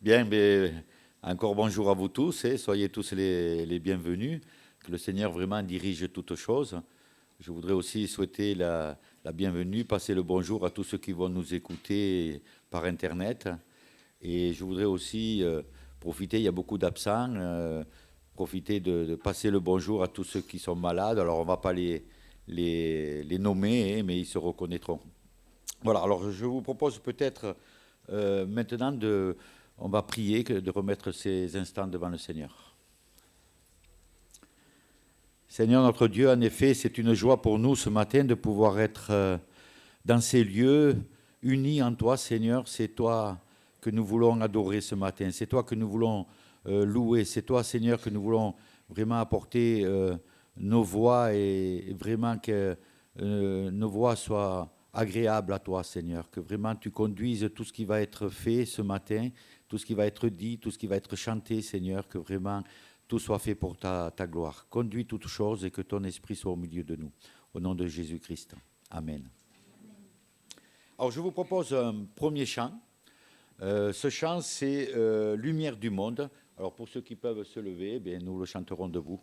Bien, mais encore bonjour à vous tous, soyez tous les bienvenus, que le Seigneur vraiment dirige toutes choses. Je voudrais aussi souhaiter la bienvenue, passer le bonjour à tous ceux qui vont nous écouter par Internet. Et je voudrais aussi profiter, il y a beaucoup d'absents, profiter de passer le bonjour à tous ceux qui sont malades. Alors on ne va pas les nommer, mais ils se reconnaîtront. Voilà, alors je vous propose peut-être maintenant on va prier de remettre ces instants devant le Seigneur. Seigneur notre Dieu, en effet, c'est une joie pour nous ce matin de pouvoir être dans ces lieux unis en toi, Seigneur. C'est toi que nous voulons adorer ce matin. C'est toi que nous voulons louer. C'est toi, Seigneur, que nous voulons vraiment apporter nos voix et vraiment que nos voix soient agréables à toi, Seigneur. Que vraiment tu conduises tout ce qui va être fait ce matin, tout ce qui va être dit, tout ce qui va être chanté, Seigneur. Que vraiment tout soit fait pour ta gloire. Conduis toutes choses et que ton esprit soit au milieu de nous. Au nom de Jésus-Christ. Amen. Alors je vous propose un premier chant. Ce chant, c'est Lumière du monde. Alors pour ceux qui peuvent se lever, eh bien, nous le chanterons debout.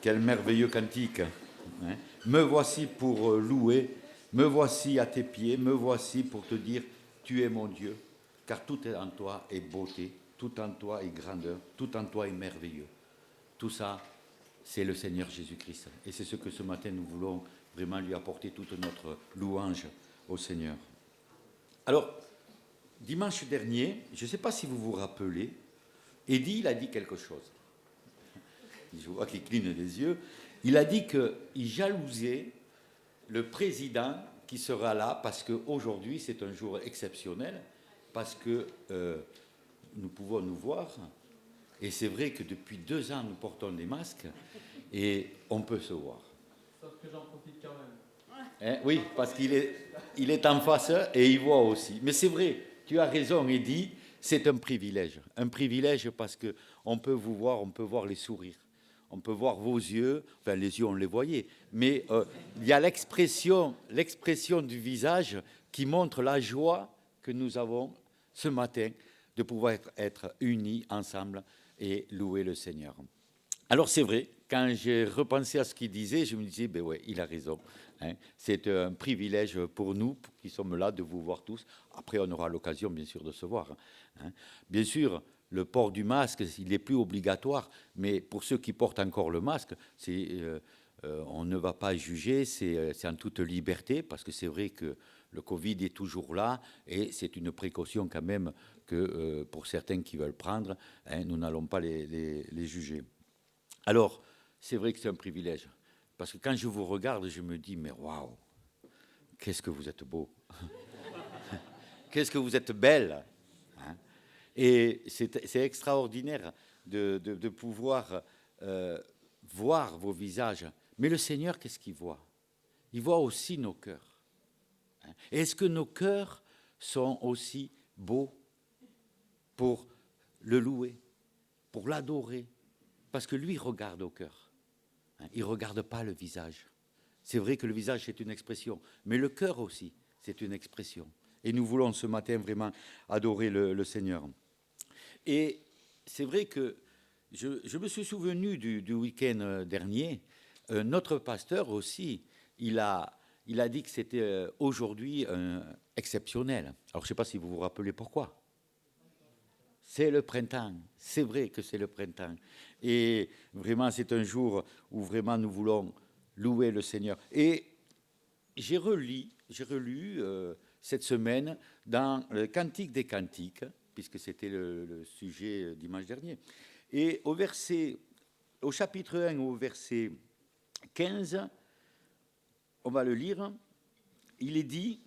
Quel merveilleux cantique. Hein. Me voici pour louer, me voici à tes pieds, me voici pour te dire, tu es mon Dieu, car tout en toi est beauté, tout en toi est grandeur, tout en toi est merveilleux. Tout ça, c'est le Seigneur Jésus-Christ. Et c'est ce que ce matin nous voulons vraiment lui apporter toute notre louange au Seigneur. Alors, dimanche dernier, je ne sais pas si vous vous rappelez, Eddy, il a dit quelque chose. je vois qu'il cligne des yeux, il a dit qu'il jalousait le président qui sera là, parce qu'aujourd'hui, c'est un jour exceptionnel, parce que nous pouvons nous voir, et c'est vrai que depuis 2 ans, nous portons des masques, et on peut se voir. Sauf que j'en profite quand même. Hein, oui, parce qu'il est en face et il voit aussi. Mais c'est vrai, tu as raison, Eddy, c'est un privilège parce qu'on peut vous voir, on peut voir les sourires, on peut voir vos yeux, enfin les yeux on les voyait, mais il y a l'expression du visage qui montre la joie que nous avons ce matin de pouvoir être unis ensemble et louer le Seigneur. Alors c'est vrai, quand j'ai repensé à ce qu'il disait, je me disais, ben ouais, il a raison. Hein. C'est un privilège pour nous qui sommes là de vous voir tous. Après, on aura l'occasion, bien sûr, de se voir. Hein. Bien sûr, le port du masque, il n'est plus obligatoire, mais pour ceux qui portent encore le masque, on ne va pas juger, c'est en toute liberté, parce que c'est vrai que le Covid est toujours là, et c'est une précaution quand même que pour certains qui veulent prendre, hein, nous n'allons pas les juger. Alors, c'est vrai que c'est un privilège, parce que quand je vous regarde, je me dis, mais waouh, qu'est-ce que vous êtes beau, qu'est-ce que vous êtes belle, hein. Et c'est extraordinaire de pouvoir voir vos visages. Mais le Seigneur, qu'est-ce qu'il voit? Il voit aussi nos cœurs. Hein. Est-ce que nos cœurs sont aussi beaux pour le louer, pour l'adorer? Parce que lui regarde au cœur. Il ne regarde pas le visage. C'est vrai que le visage, c'est une expression, mais le cœur aussi, c'est une expression. Et nous voulons ce matin vraiment adorer le Seigneur. Et c'est vrai que je me suis souvenu du week-end dernier, notre pasteur aussi, il a dit que c'était aujourd'hui exceptionnel. Alors je ne sais pas si vous vous rappelez pourquoi. C'est le printemps, c'est vrai que c'est le printemps. Et vraiment, c'est un jour où vraiment nous voulons louer le Seigneur. Et j'ai relu cette semaine dans le Cantique des Cantiques, puisque c'était le sujet dimanche dernier. Et au chapitre 1, au verset 15, on va le lire, il est dit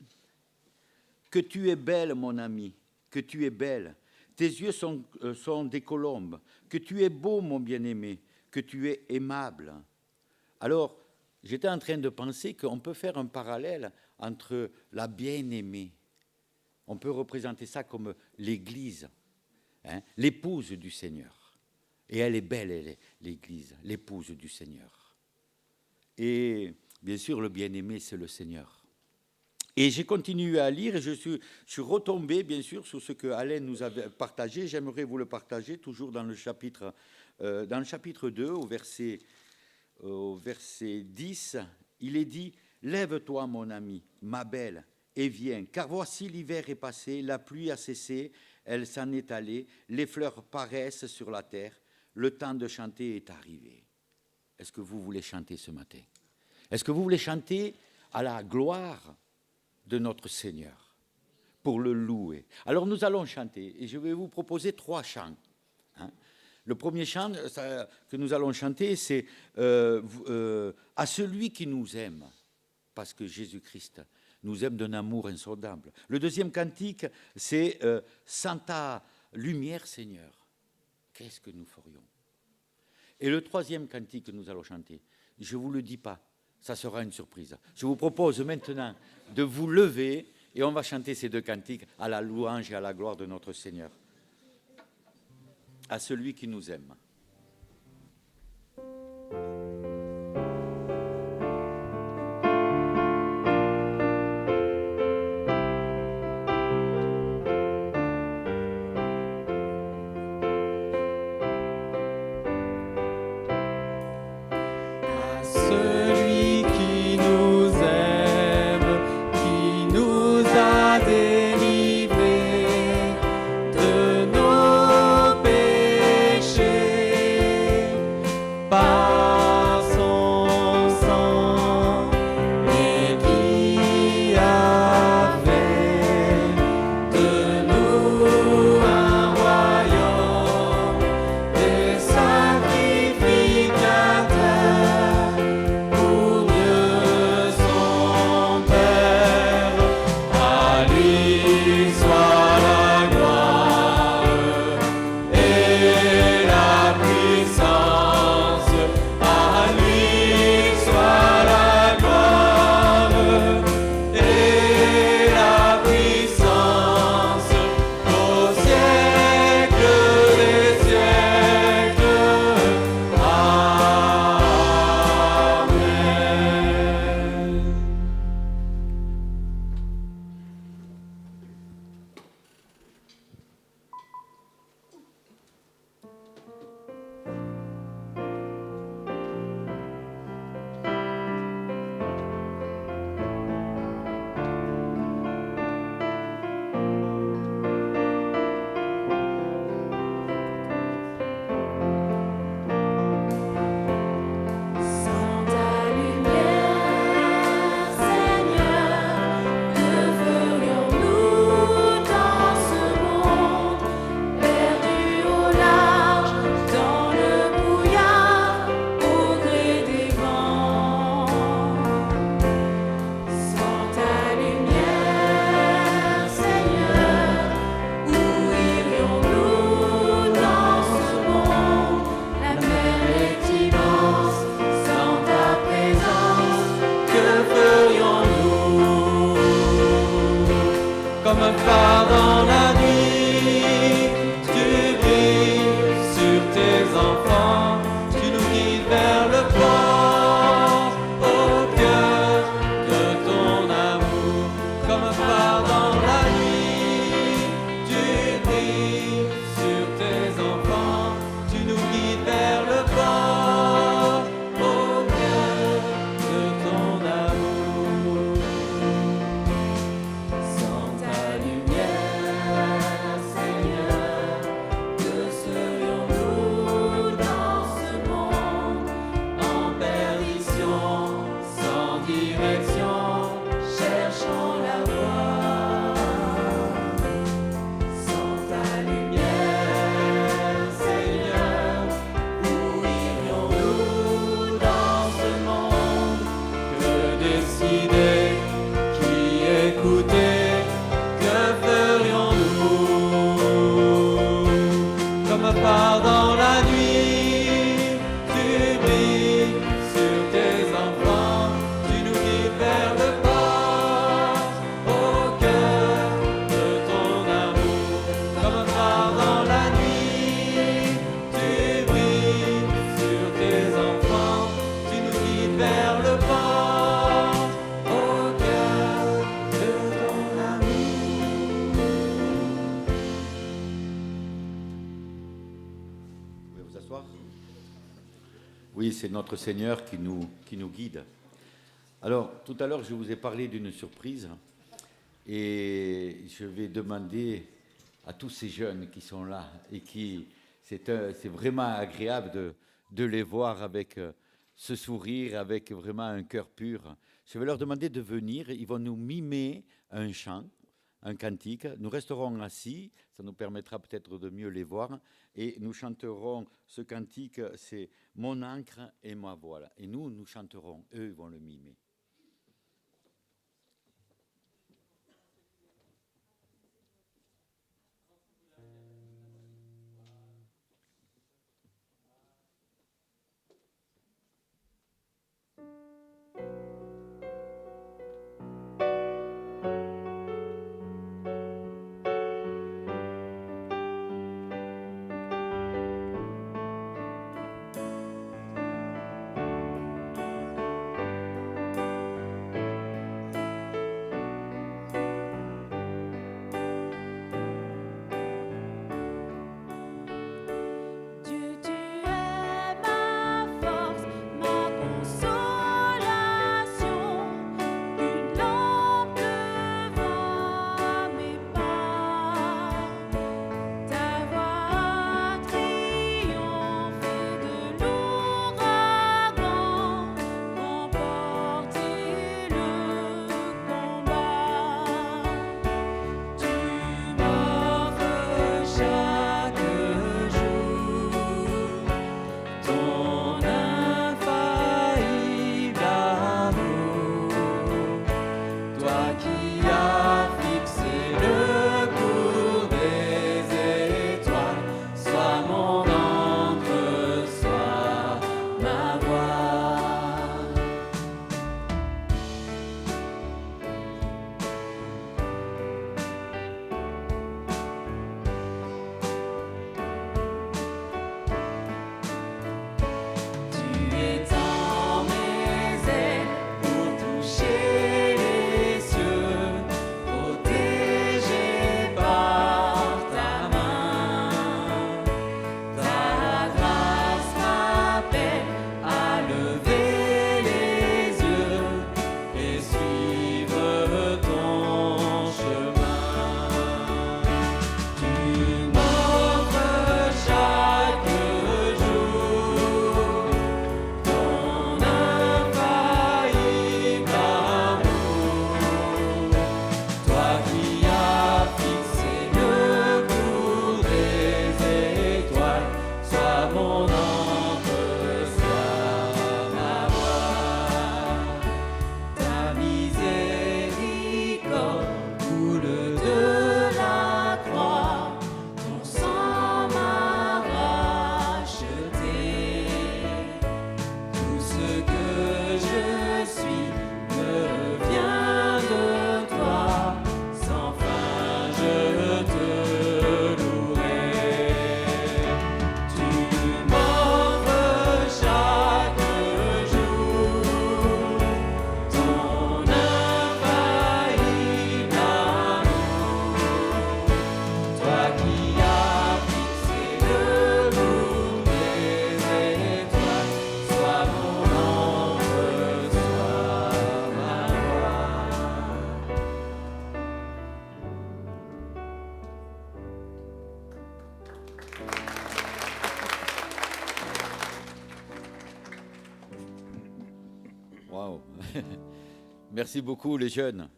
« Que tu es belle, mon ami, que tu es belle. Tes yeux sont des colombes, que tu es beau, mon bien-aimé, que tu es aimable. » Alors, j'étais en train de penser qu'on peut faire un parallèle entre la bien-aimée. On peut représenter ça comme l'Église, hein, l'épouse du Seigneur. Et elle est belle, elle est l'Église, l'épouse du Seigneur. Et bien sûr, le bien-aimé, c'est le Seigneur. Et j'ai continué à lire et je suis retombé, bien sûr, sur ce que Alain nous avait partagé. J'aimerais vous le partager, toujours dans le chapitre 2, au verset 10. Il est dit « Lève-toi, mon ami, ma belle, et viens, car voici l'hiver est passé, la pluie a cessé, elle s'en est allée, les fleurs paraissent sur la terre, le temps de chanter est arrivé. » Est-ce que vous voulez chanter ce matin? Est-ce que vous voulez chanter à la gloire de notre Seigneur, pour le louer? Alors nous allons chanter, et je vais vous proposer 3 chants. Hein. Le premier chant que nous allons chanter, c'est à celui qui nous aime, parce que Jésus-Christ nous aime d'un amour insondable. Le deuxième cantique, c'est sans ta lumière, Seigneur, qu'est-ce que nous ferions? Et le troisième cantique que nous allons chanter, je ne vous le dis pas, ça sera une surprise. Je vous propose maintenant de vous lever et on va chanter ces 2 cantiques à la louange et à la gloire de notre Seigneur. À celui qui nous aime. Délivrés de nos péchés. Oui, c'est notre Seigneur qui nous guide. Alors, tout à l'heure, je vous ai parlé d'une surprise et je vais demander à tous ces jeunes qui sont là et qui, c'est vraiment agréable de les voir avec ce sourire, avec vraiment un cœur pur. Je vais leur demander de venir, ils vont nous mimer un chant, un cantique. Nous resterons assis, ça nous permettra peut-être de mieux les voir, et nous chanterons ce cantique, c'est Mon ancre et ma voile. Et nous chanterons, eux ils vont le mimer. Dieu, tu es ma force, ma consolation, une lampe devant mes pas. Ta voix a triomphé de l'ouragan, remporté le combat. Tu m'offres chaque jour ton infaillible amour, toi qui as fixé le cours des étoiles, sois mon encre, sois ma voile. Tu étends mes ailes pour toucher les cieux, protégé par ta main. Ta grâce m'appelle à lever les yeux et suivre ton chemin. Tu m'offres chaque jour ton infaillible amour, toi qui as fixé le cours des étoiles, sois mon encre, sois ma voile. Ta miséricorde coule de la croix, ton sang m'a racheté. Tout ce que je suis me vient de toi, sans fin je te louerai. Tu m'offres chaque jour ton infaillible amour, toi qui as fixé le cours des étoiles, sois mon encre, sois ma voile. Waouh. Merci beaucoup les jeunes.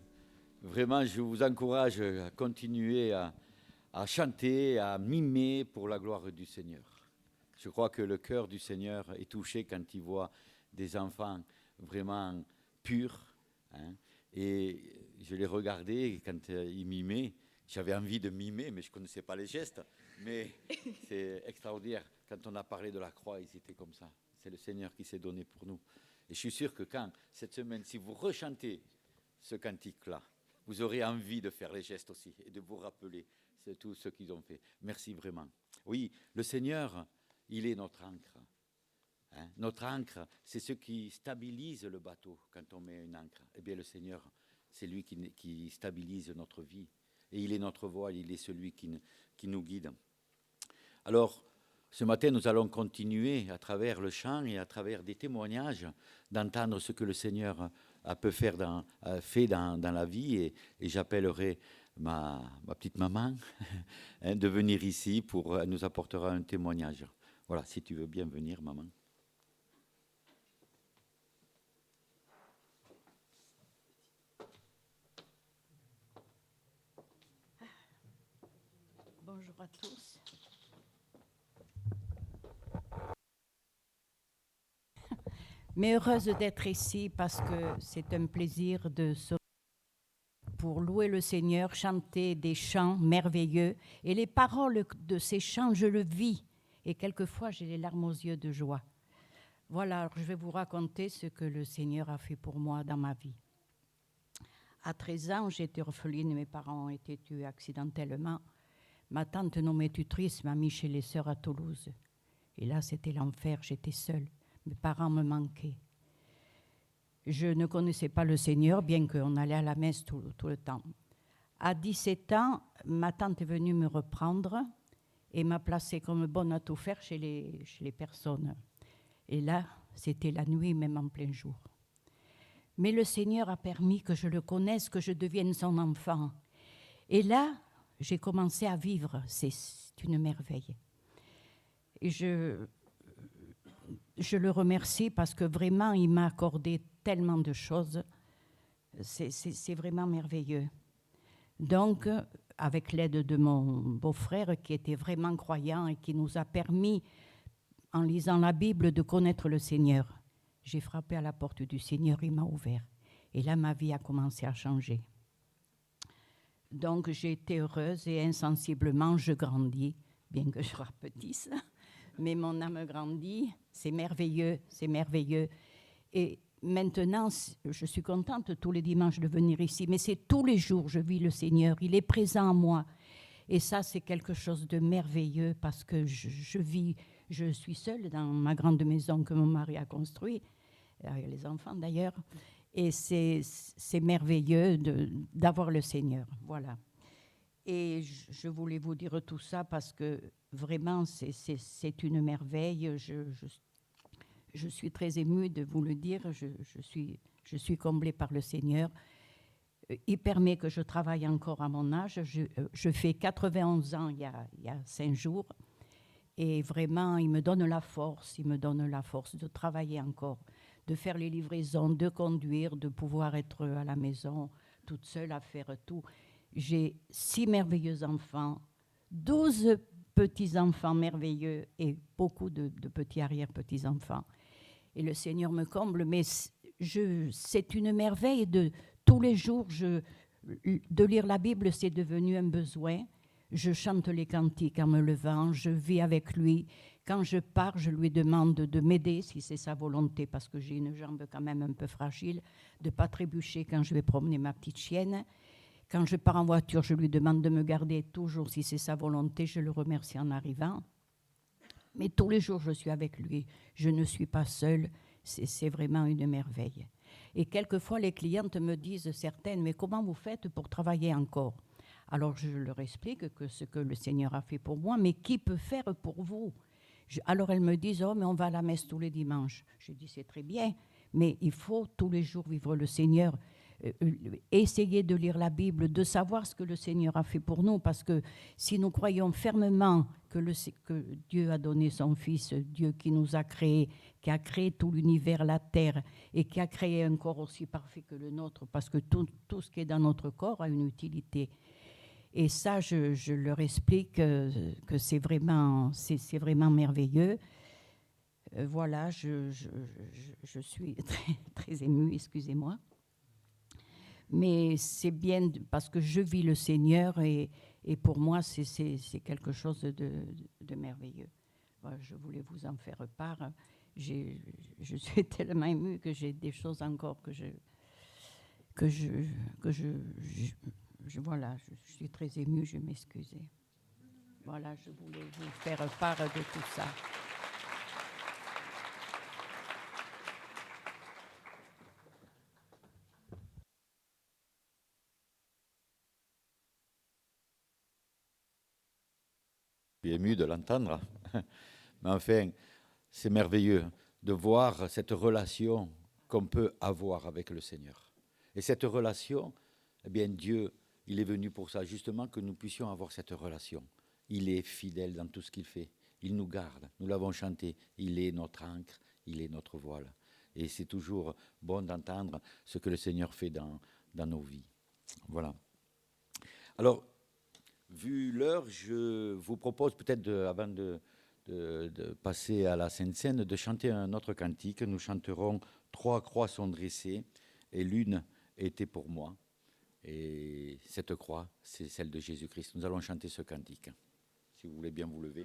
Vraiment, je vous encourage à continuer à chanter, à mimer pour la gloire du Seigneur. Je crois que le cœur du Seigneur est touché quand il voit des enfants vraiment purs, hein. Et je les regardais et quand ils mimaient. J'avais envie de mimer, mais je ne connaissais pas les gestes. Mais c'est extraordinaire. Quand on a parlé de la croix, ils étaient comme ça. C'est le Seigneur qui s'est donné pour nous. Et je suis sûr que quand, cette semaine, si vous rechantez ce cantique-là, vous aurez envie de faire les gestes aussi et de vous rappeler tout ce qu'ils ont fait. Merci vraiment. Oui, le Seigneur, il est notre ancre. Hein? Notre ancre, c'est ce qui stabilise le bateau quand on met une ancre. Eh bien, le Seigneur, c'est lui qui stabilise notre vie. Et il est notre voile, il est celui qui nous guide. Alors, Ce matin, nous allons continuer à travers le chant et à travers des témoignages d'entendre ce que le Seigneur a fait dans la vie. Et j'appellerai ma petite maman de venir ici elle nous apportera un témoignage. Voilà, si tu veux bien venir, maman. Bonjour à tous. Mais heureuse d'être ici parce que c'est un plaisir pour louer le Seigneur, chanter des chants merveilleux. Et les paroles de ces chants, je le vis. Et quelquefois, j'ai les larmes aux yeux de joie. Voilà, alors je vais vous raconter ce que le Seigneur a fait pour moi dans ma vie. À 13 ans, j'étais orpheline, mes parents ont été tués accidentellement. Ma tante nommée tutrice m'a mis chez les sœurs à Toulouse. Et là, c'était l'enfer, j'étais seule. Mes parents me manquaient. Je ne connaissais pas le Seigneur, bien qu'on allait à la messe tout le temps. À 17 ans, ma tante est venue me reprendre et m'a placée comme bonne à tout faire chez les personnes. Et là, c'était la nuit, même en plein jour. Mais le Seigneur a permis que je le connaisse, que je devienne son enfant. Et là, j'ai commencé à vivre. C'est une merveille. Et je le remercie parce que vraiment, il m'a accordé tellement de choses. C'est vraiment merveilleux. Donc, avec l'aide de mon beau-frère qui était vraiment croyant et qui nous a permis, en lisant la Bible, de connaître le Seigneur. J'ai frappé à la porte du Seigneur, il m'a ouvert. Et là, ma vie a commencé à changer. Donc, j'ai été heureuse et insensiblement, je grandis, bien que je rapetisse. Mais mon âme grandit, c'est merveilleux, c'est merveilleux. Et maintenant, je suis contente tous les dimanches de venir ici, mais c'est tous les jours, je vis le Seigneur, il est présent en moi. Et ça, c'est quelque chose de merveilleux parce que je suis seule dans ma grande maison que mon mari a construite, avec les enfants d'ailleurs, et c'est merveilleux d'avoir le Seigneur, voilà. Et je voulais vous dire tout ça parce que vraiment, c'est une merveille. Je suis très émue de vous le dire. Je suis comblée par le Seigneur. Il permet que je travaille encore à mon âge. Je fais 91 ans il y a 5 jours. Et vraiment, il me donne la force. Il me donne la force de travailler encore, de faire les livraisons, de conduire, de pouvoir être à la maison toute seule à faire tout. J'ai 6 merveilleux enfants, 12 petits-enfants merveilleux et beaucoup de petits arrière-petits-enfants. Et le Seigneur me comble, mais c'est une merveille de tous les jours. De lire la Bible, c'est devenu un besoin. Je chante les cantiques en me levant, je vis avec lui. Quand je pars, je lui demande de m'aider, si c'est sa volonté, parce que j'ai une jambe quand même un peu fragile, de ne pas trébucher quand je vais promener ma petite chienne. Quand je pars en voiture, je lui demande de me garder toujours, si c'est sa volonté, je le remercie en arrivant. Mais tous les jours, je suis avec lui. Je ne suis pas seule. C'est vraiment une merveille. Et quelquefois, les clientes me disent, certaines, mais comment vous faites pour travailler encore ? Alors, je leur explique que ce que le Seigneur a fait pour moi, mais qui peut faire pour vous ? Alors, elles me disent, oh, mais on va à la messe tous les dimanches. Je dis, c'est très bien, mais il faut tous les jours vivre le Seigneur. Essayer de lire la Bible, de savoir ce que le Seigneur a fait pour nous, parce que si nous croyons fermement que Dieu a donné son Fils, Dieu qui nous a créés, qui a créé tout l'univers, la terre, et qui a créé un corps aussi parfait que le nôtre, parce que tout ce qui est dans notre corps a une utilité. Et ça, je leur explique que c'est vraiment merveilleux. Voilà, je suis très, très émue, excusez-moi. Mais c'est bien parce que je vis le Seigneur et pour moi, c'est quelque chose de merveilleux. Voilà, je voulais vous en faire part. Je suis tellement émue que j'ai des choses encore voilà, je suis très émue, je m'excuse. Voilà, je voulais vous faire part de tout ça. Je suis ému de l'entendre. Mais enfin, c'est merveilleux de voir cette relation qu'on peut avoir avec le Seigneur. Et cette relation, eh bien Dieu, il est venu pour ça, justement que nous puissions avoir cette relation. Il est fidèle dans tout ce qu'il fait. Il nous garde. Nous l'avons chanté. Il est notre ancre, il est notre voile. Et c'est toujours bon d'entendre ce que le Seigneur fait dans nos vies. Voilà. Alors, vu l'heure, je vous propose peut-être, avant de passer à la Sainte Seine, de chanter un autre cantique. Nous chanterons « 3 croix sont dressées et l'une était pour moi ». Et cette croix, c'est celle de Jésus-Christ. Nous allons chanter ce cantique. Si vous voulez bien vous lever.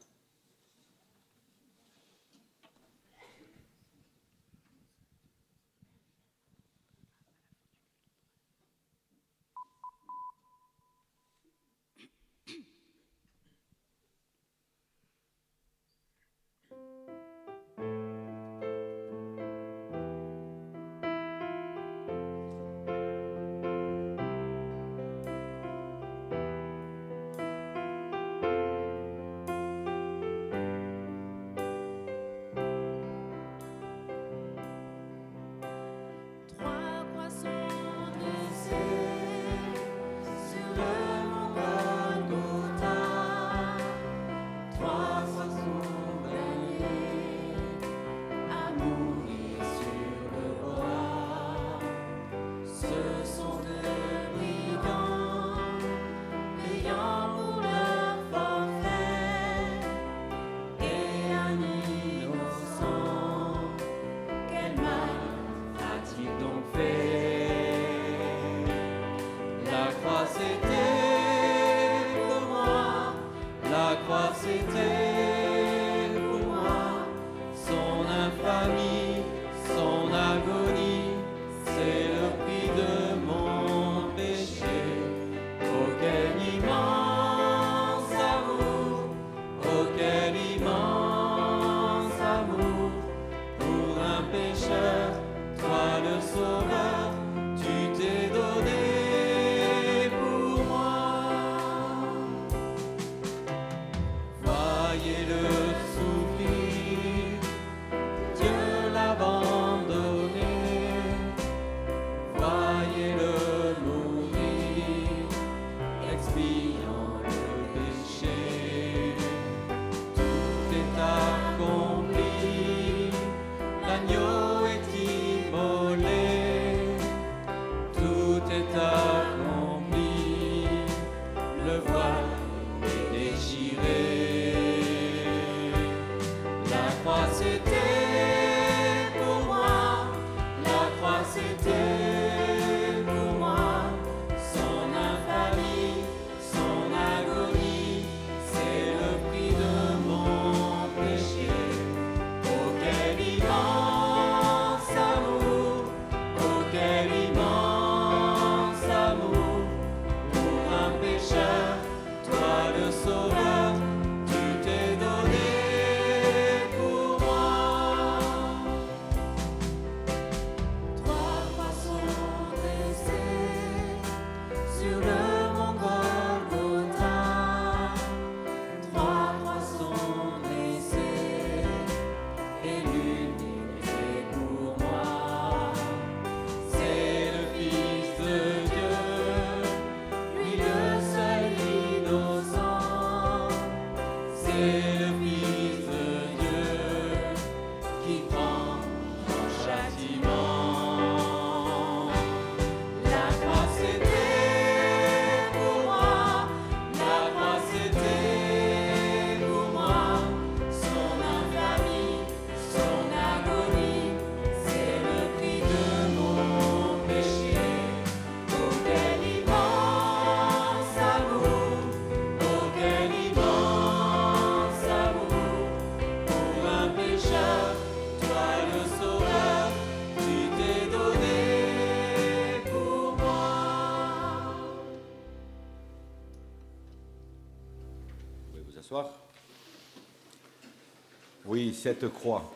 Oui, cette croix.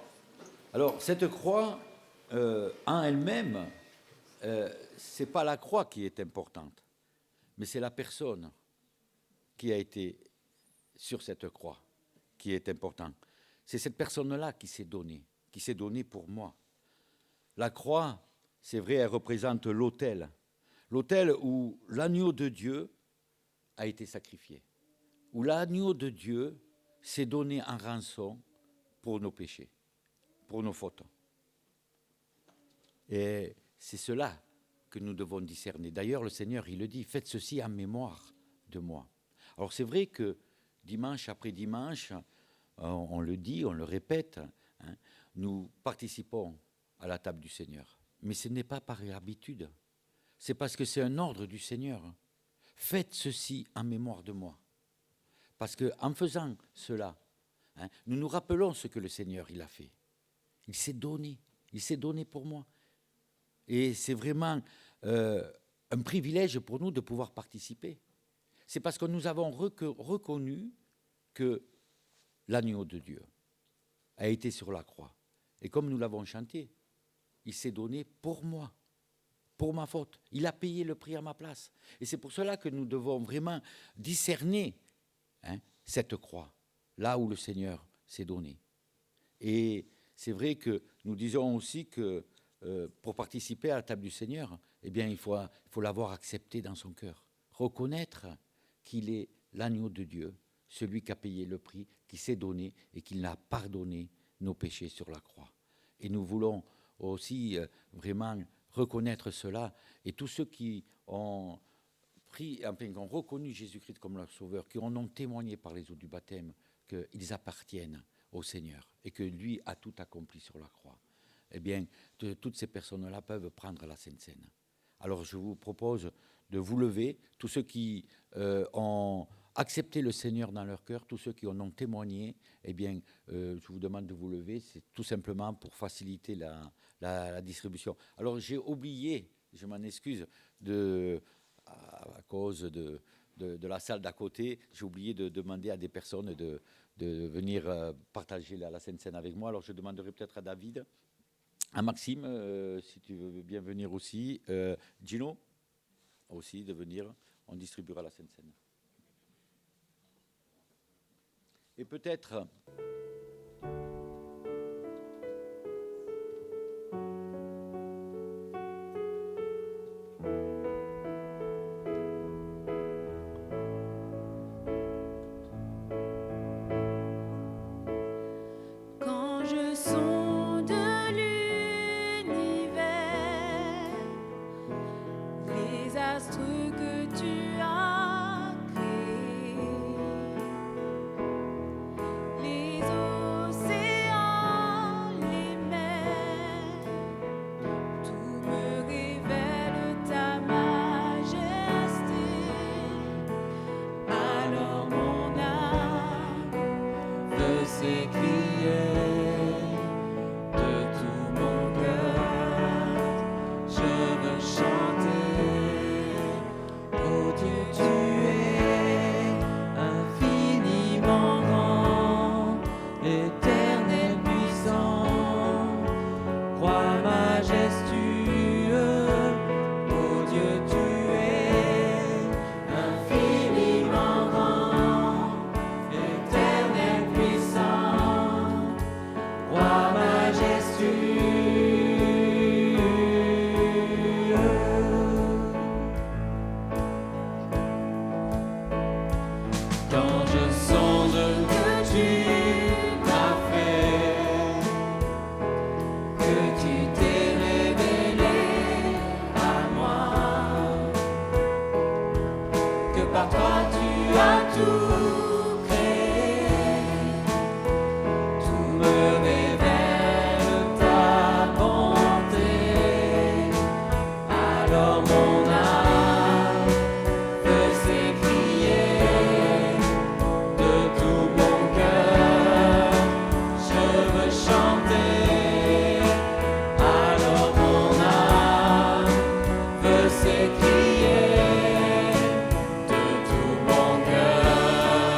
Alors, cette croix, en elle-même, ce n'est pas la croix qui est importante, mais c'est la personne qui a été sur cette croix qui est importante. C'est cette personne-là qui s'est donnée pour moi. La croix, c'est vrai, elle représente l'autel où l'agneau de Dieu a été sacrifié, où l'agneau de Dieu s'est donné en rançon pour nos péchés, pour nos fautes. Et c'est cela que nous devons discerner. D'ailleurs, le Seigneur, il le dit, faites ceci en mémoire de moi. Alors c'est vrai que dimanche après dimanche, on le dit, on le répète, hein, nous participons à la table du Seigneur. Mais ce n'est pas par habitude, c'est parce que c'est un ordre du Seigneur. Faites ceci en mémoire de moi. Parce qu'en faisant cela, hein, nous nous rappelons ce que le Seigneur il a fait. Il s'est donné pour moi. Et c'est vraiment un privilège pour nous de pouvoir participer. C'est parce que nous avons reconnu que l'agneau de Dieu a été sur la croix. Et comme nous l'avons chanté, il s'est donné pour moi, pour ma faute. Il a payé le prix à ma place. Et c'est pour cela que nous devons vraiment discerner cette croix, là où le Seigneur s'est donné. Et c'est vrai que nous disons aussi que pour participer à la table du Seigneur, eh bien, il faut l'avoir accepté dans son cœur. Reconnaître qu'il est l'agneau de Dieu, celui qui a payé le prix, qui s'est donné et qui a pardonné nos péchés sur la croix. Et nous voulons aussi vraiment reconnaître cela. Et tous ceux qui ont qui ont reconnu Jésus-Christ comme leur sauveur, qui en ont témoigné par les eaux du baptême qu'ils appartiennent au Seigneur et que lui a tout accompli sur la croix, eh bien, toutes ces personnes-là peuvent prendre la Sainte Seine. Alors, je vous propose de vous lever, tous ceux qui ont accepté le Seigneur dans leur cœur, tous ceux qui en ont témoigné, eh bien, je vous demande de vous lever, c'est tout simplement pour faciliter la distribution. Alors, j'ai oublié, je m'en excuse, à cause de la salle d'à côté, j'ai oublié de demander à des personnes de venir partager la Sainte Seine avec moi. Alors, je demanderai peut-être à David, à Maxime, si tu veux bien venir aussi, Gino aussi de venir, on distribuera la Sainte Seine. Et peut-être quand je sonde l'univers, les astres que tu as créés, les océans, les mers, tout me révèle ta majesté. Alors mon âme veut s'écrier de tout mon cœur. Je veux chanter, oh Dieu, tu es infiniment grand, éternel puissant, roi majestueux, oh Dieu, tu es infiniment grand, éternel puissant, roi majestueux. Quand je sonde que tu m'as fait, que tu t'es révélé à moi, que par toi tu as tout créé, tout me révèle ta bonté. Alors mon âme veut s'écrier de tout mon cœur. Je veux chanter. Alors mon âme veut s'écrier de tout mon cœur.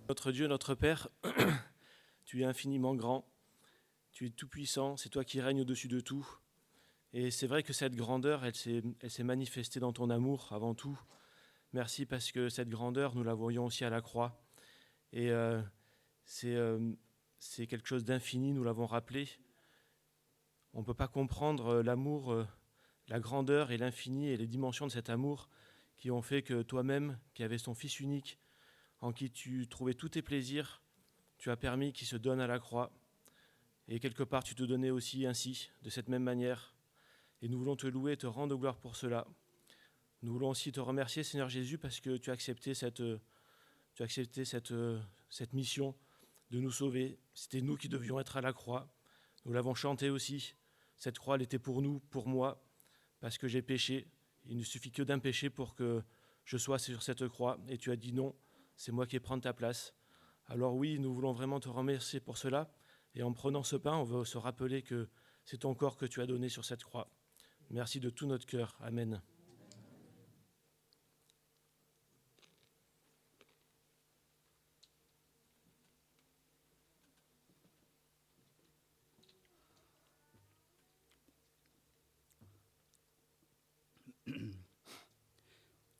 Notre Dieu, notre Père, tu es infiniment grand, tu es tout-puissant, c'est toi qui règnes au-dessus de tout. Et c'est vrai que cette grandeur, elle s'est manifestée dans ton amour avant tout. Merci parce que cette grandeur, nous la voyons aussi à la croix. Et c'est quelque chose d'infini, nous l'avons rappelé. On ne peut pas comprendre l'amour, la grandeur et l'infini et les dimensions de cet amour qui ont fait que toi-même, qui avais ton Fils unique, en qui tu trouvais tous tes plaisirs, tu as permis qu'il se donne à la croix. Et quelque part, tu te donnais aussi ainsi, de cette même manière. Et nous voulons te louer et te rendre gloire pour cela. Nous voulons aussi te remercier, Seigneur Jésus, parce que tu as accepté cette mission de nous sauver. C'était nous qui devions être à la croix. Nous l'avons chanté aussi. Cette croix, elle était pour nous, pour moi, parce que j'ai péché. Il ne suffit que d'un péché pour que je sois sur cette croix. Et tu as dit non, c'est moi qui vais prendre ta place. Alors oui, nous voulons vraiment te remercier pour cela. Et en prenant ce pain, on veut se rappeler que c'est ton corps que tu as donné sur cette croix. Merci de tout notre cœur. Amen.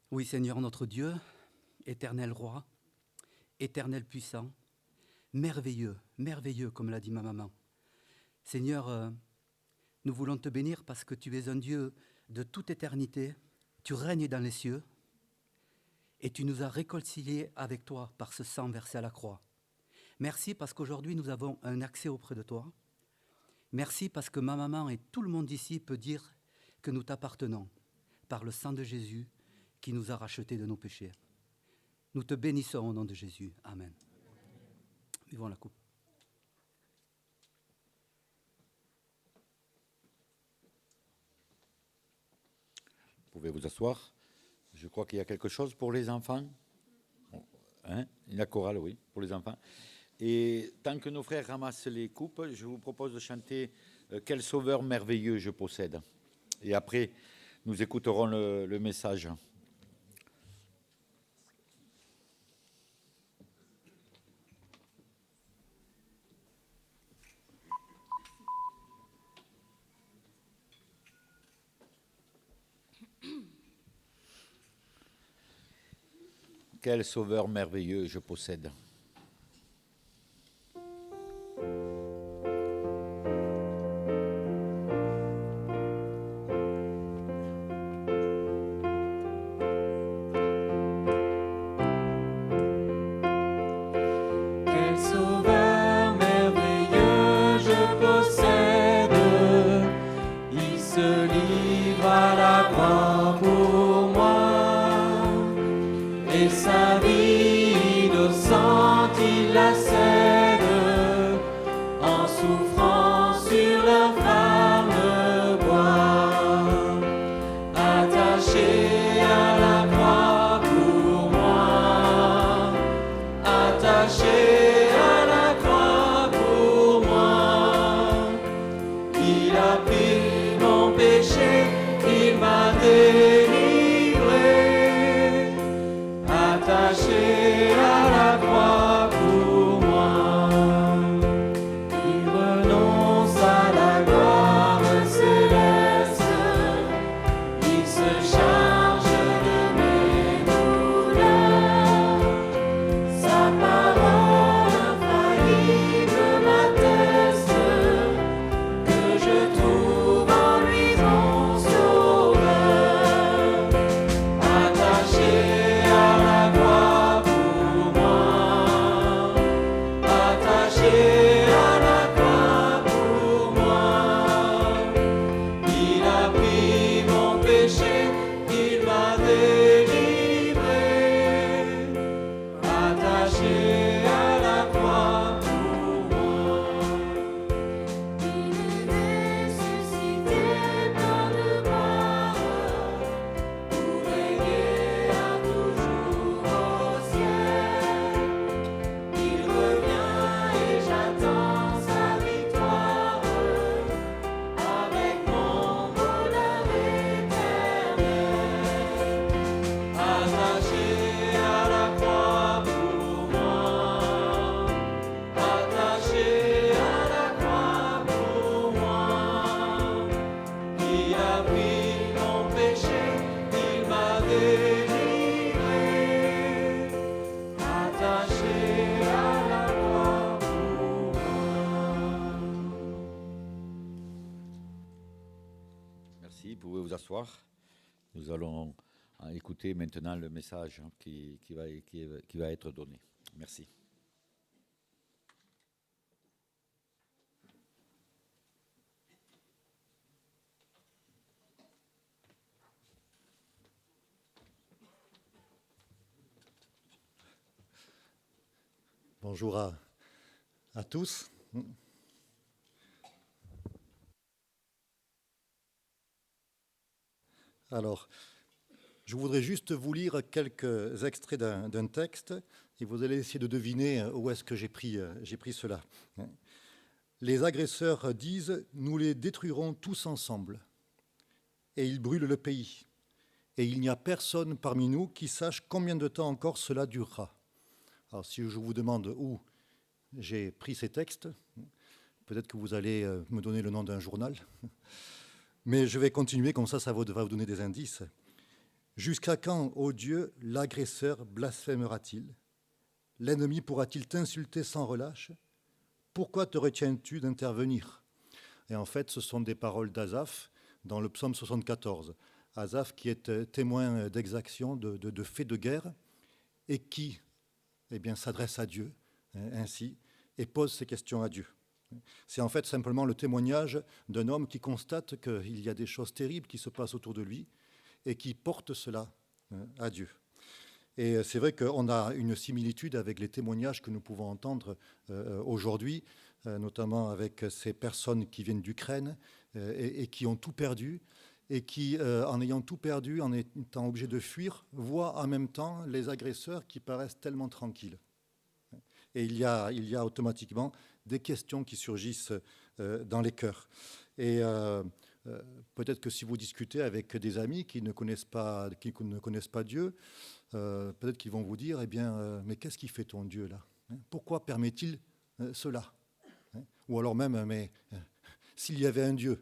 Oui, Seigneur notre Dieu, éternel roi, éternel puissant, merveilleux, merveilleux, comme l'a dit ma maman. Seigneur, nous voulons te bénir parce que tu es un Dieu de toute éternité, tu règnes dans les cieux et tu nous as réconciliés avec toi par ce sang versé à la croix. Merci parce qu'aujourd'hui nous avons un accès auprès de toi. Merci parce que ma maman et tout le monde ici peut dire que nous t'appartenons par le sang de Jésus qui nous a rachetés de nos péchés. Nous te bénissons au nom de Jésus. Amen. Vivons la coupe. Vous pouvez vous asseoir. Je crois qu'il y a quelque chose pour les enfants. Hein? La chorale, oui, pour les enfants. Et tant que nos frères ramassent les coupes, je vous propose de chanter « Quel sauveur merveilleux je possède ». Et après, nous écouterons le message. Quel sauveur merveilleux je possède. Quel sauveur merveilleux je possède, il se livre à la croix pour moi, et sa vie innocente il la cède, en souffrant sur l'infâme bois, attaché à la croix pour moi, attaché à la croix pour moi. Il a pris mon péché, il m'a délivré, attaché asseoir. Nous allons écouter maintenant le message qui va être donné. Merci. Bonjour à tous. Alors, je voudrais juste vous lire quelques extraits d'un texte et vous allez essayer de deviner où est-ce que j'ai pris cela. Les agresseurs disent « Nous les détruirons tous ensemble » et ils brûlent le pays. Et il n'y a personne parmi nous qui sache combien de temps encore cela durera. Alors, si je vous demande où j'ai pris ces textes, peut-être que vous allez me donner le nom d'un journal, mais je vais continuer, comme ça va vous donner des indices. Jusqu'à quand, ô Dieu, l'agresseur blasphémera-t-il? L'ennemi pourra-t-il t'insulter sans relâche? Pourquoi te retiens-tu d'intervenir? Et en fait, ce sont des paroles d'Asaph dans le psaume 74. Asaph qui est témoin d'exactions, de faits de guerre, et qui s'adresse à Dieu ainsi et pose ces questions à Dieu. C'est en fait simplement le témoignage d'un homme qui constate qu'il y a des choses terribles qui se passent autour de lui et qui porte cela à Dieu. Et c'est vrai qu'on a une similitude avec les témoignages que nous pouvons entendre aujourd'hui, notamment avec ces personnes qui viennent d'Ukraine et qui ont tout perdu, et qui, en ayant tout perdu, en étant obligés de fuir, voient en même temps les agresseurs qui paraissent tellement tranquilles. Et il y a automatiquement des questions qui surgissent dans les cœurs. Et peut-être que si vous discutez avec des amis qui ne connaissent pas Dieu, peut-être qu'ils vont vous dire, mais qu'est-ce qui fait ton Dieu là? Pourquoi permet-il cela? Ou alors même, mais s'il y avait un Dieu,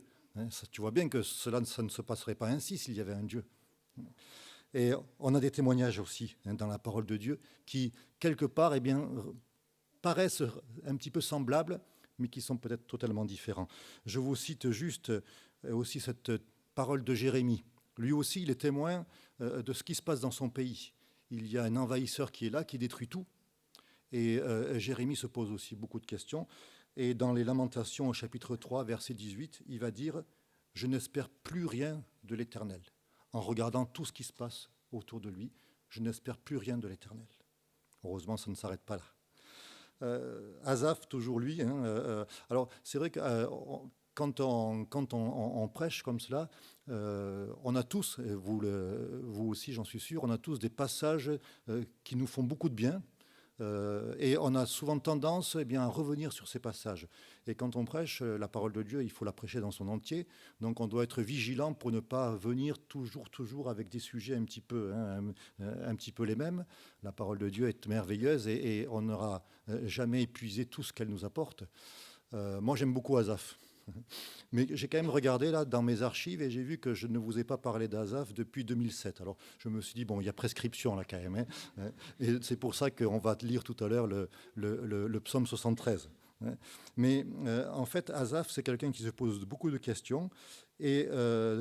tu vois bien que ça ne se passerait pas ainsi s'il y avait un Dieu. Et on a des témoignages aussi dans la parole de Dieu qui, quelque part, paraissent un petit peu semblables, mais qui sont peut-être totalement différents. Je vous cite juste aussi cette parole de Jérémie. Lui aussi, il est témoin de ce qui se passe dans son pays. Il y a un envahisseur qui est là, qui détruit tout. Et Jérémie se pose aussi beaucoup de questions. Et dans les Lamentations, au chapitre 3, verset 18, il va dire « Je n'espère plus rien de l'Éternel ». En regardant tout ce qui se passe autour de lui, je n'espère plus rien de l'Éternel. Heureusement, ça ne s'arrête pas là. Asaph, toujours lui. Alors, c'est vrai que quand on prêche comme cela, on a tous, vous aussi, j'en suis sûr, on a tous des passages qui nous font beaucoup de bien. Et on a souvent tendance à revenir sur ces passages. Et quand on prêche la parole de Dieu, il faut la prêcher dans son entier. Donc on doit être vigilant pour ne pas venir toujours avec des sujets un petit peu les mêmes. La parole de Dieu est merveilleuse et on n'aura jamais épuisé tout ce qu'elle nous apporte. Moi, j'aime beaucoup Asaph. Mais j'ai quand même regardé là dans mes archives et j'ai vu que je ne vous ai pas parlé d'Asaph depuis 2007. Alors je me suis dit, bon, il y a prescription là quand même. Et c'est pour ça qu'on va lire tout à l'heure le psaume 73. Mais en fait, Asaph, c'est quelqu'un qui se pose beaucoup de questions et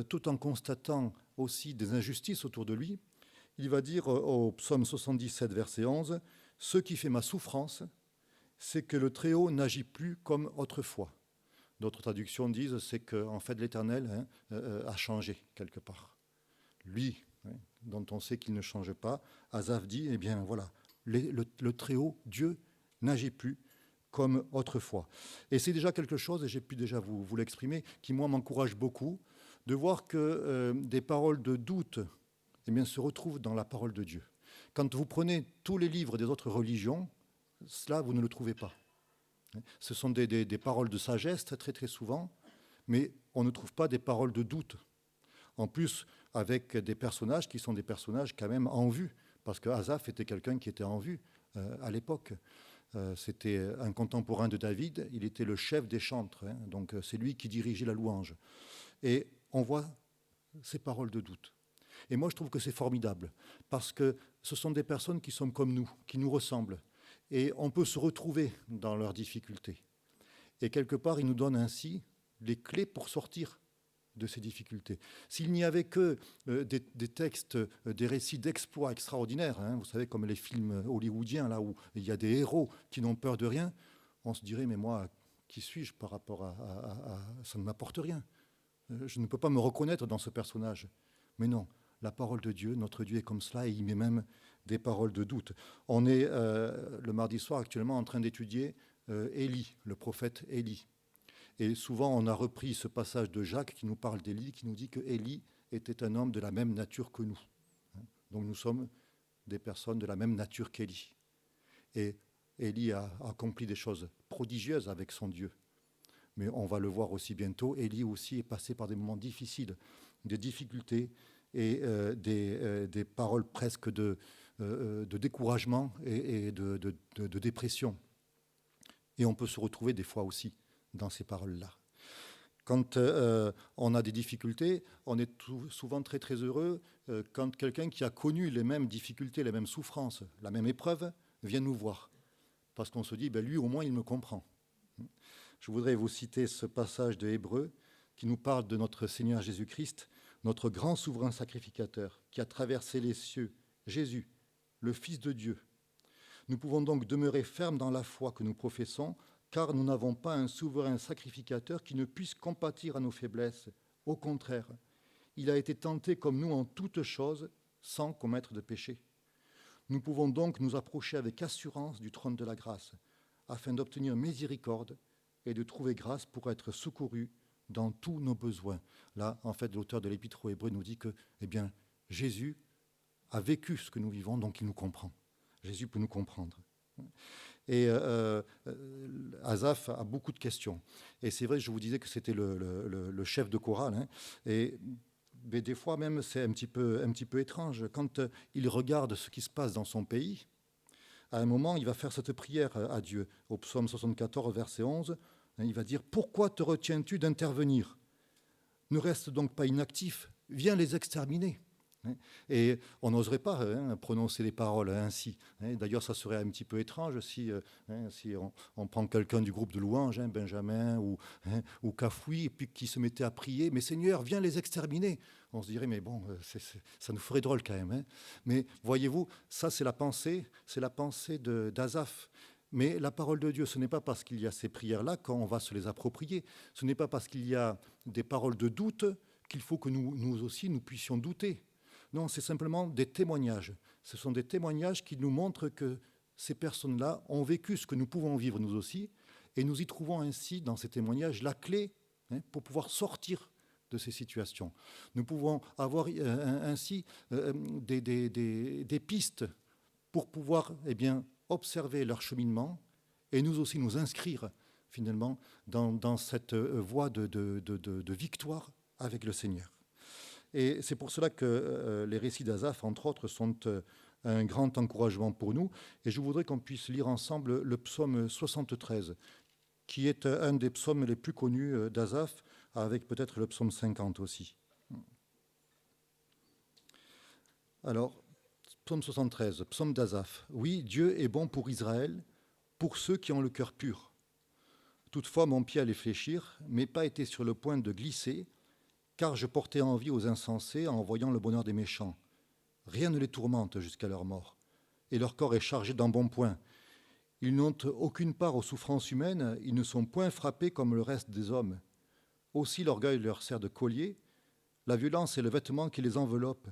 tout en constatant aussi des injustices autour de lui, il va dire au psaume 77, verset 11, « Ce qui fait ma souffrance, c'est que le Très-Haut n'agit plus comme autrefois. » D'autres traductions disent c'est que en fait l'Éternel a changé quelque part. Lui, dont on sait qu'il ne change pas, Asaph dit voilà, le Très-Haut, Dieu, n'agit plus comme autrefois. Et c'est déjà quelque chose, et j'ai pu déjà vous l'exprimer, qui moi m'encourage beaucoup, de voir que des paroles de doute se retrouvent dans la parole de Dieu. Quand vous prenez tous les livres des autres religions, cela vous ne le trouvez pas. Ce sont des paroles de sagesse très très souvent, mais on ne trouve pas des paroles de doute. En plus, avec des personnages qui sont des personnages quand même en vue, parce que Asaph était quelqu'un qui était en vue à l'époque. C'était un contemporain de David, il était le chef des chantres, donc c'est lui qui dirigeait la louange. Et on voit ces paroles de doute. Et moi je trouve que c'est formidable, parce que ce sont des personnes qui sont comme nous, qui nous ressemblent. Et on peut se retrouver dans leurs difficultés. Et quelque part, il nous donne ainsi les clés pour sortir de ces difficultés. S'il n'y avait que des textes, des récits d'exploits extraordinaires, hein, vous savez, comme les films hollywoodiens, là où il y a des héros qui n'ont peur de rien, on se dirait, mais moi, qui suis-je par rapport à ça ne m'apporte rien. Je ne peux pas me reconnaître dans ce personnage. Mais non, la parole de Dieu, notre Dieu est comme cela, et il met même des paroles de doute. On est le mardi soir actuellement en train d'étudier Élie, le prophète Élie. Et souvent, on a repris ce passage de Jacques qui nous parle d'Élie, qui nous dit que Élie était un homme de la même nature que nous. Donc nous sommes des personnes de la même nature qu'Élie. Et Élie a accompli des choses prodigieuses avec son Dieu. Mais on va le voir aussi bientôt, Élie aussi est passé par des moments difficiles, des difficultés et des paroles presque de découragement et de dépression. Et on peut se retrouver des fois aussi dans ces paroles-là. Quand on a des difficultés, on est souvent très très heureux quand quelqu'un qui a connu les mêmes difficultés, les mêmes souffrances, la même épreuve, vient nous voir. Parce qu'on se dit, ben lui au moins il me comprend. Je voudrais vous citer ce passage de Hébreux qui nous parle de notre Seigneur Jésus-Christ, notre grand souverain sacrificateur qui a traversé les cieux, Jésus, le Fils de Dieu. Nous pouvons donc demeurer fermes dans la foi que nous professons, car nous n'avons pas un souverain sacrificateur qui ne puisse compatir à nos faiblesses. Au contraire, il a été tenté comme nous en toutes choses, sans commettre de péché. Nous pouvons donc nous approcher avec assurance du trône de la grâce, afin d'obtenir miséricorde et de trouver grâce pour être secourus dans tous nos besoins. Là, en fait, l'auteur de l'Épître aux Hébreux nous dit que, eh bien, Jésus a vécu ce que nous vivons, donc il nous comprend. Jésus peut nous comprendre. Et Asaph a beaucoup de questions. Et c'est vrai, je vous disais que c'était le chef de chorale. Hein, mais des fois même, c'est un petit peu étrange. Quand il regarde ce qui se passe dans son pays, à un moment, il va faire cette prière à Dieu. Au psaume 74, verset 11, il va dire « Pourquoi te retiens-tu d'intervenir ? Ne reste donc pas inactif, viens les exterminer. » Et on n'oserait pas prononcer les paroles ainsi. D'ailleurs, ça serait un petit peu étrange si on prend quelqu'un du groupe de louanges, Benjamin ou Cafoui, et puis qui se mettait à prier, mais Seigneur, viens les exterminer. On se dirait, mais bon, ça nous ferait drôle quand même. Mais voyez-vous, ça c'est la pensée d'Asaph. Mais la parole de Dieu, ce n'est pas parce qu'il y a ces prières-là qu'on va se les approprier. Ce n'est pas parce qu'il y a des paroles de doute qu'il faut que nous aussi, nous puissions douter. Non, c'est simplement des témoignages. Ce sont des témoignages qui nous montrent que ces personnes-là ont vécu ce que nous pouvons vivre nous aussi, et nous y trouvons ainsi, dans ces témoignages, la clé pour pouvoir sortir de ces situations. Nous pouvons avoir ainsi des pistes pour pouvoir observer leur cheminement et nous aussi nous inscrire finalement dans cette voie de victoire avec le Seigneur. Et c'est pour cela que les récits d'Asaph, entre autres, sont un grand encouragement pour nous. Et je voudrais qu'on puisse lire ensemble le psaume 73, qui est un des psaumes les plus connus d'Asaph, avec peut-être le psaume 50 aussi. Alors, psaume 73, psaume d'Asaph. Oui, Dieu est bon pour Israël, pour ceux qui ont le cœur pur. Toutefois, mon pied allait fléchir, mais pas été sur le point de glisser, car je portais envie aux insensés en voyant le bonheur des méchants. Rien ne les tourmente jusqu'à leur mort, et leur corps est chargé d'embonpoint. Ils n'ont aucune part aux souffrances humaines, ils ne sont point frappés comme le reste des hommes. Aussi l'orgueil leur sert de collier, la violence est le vêtement qui les enveloppe.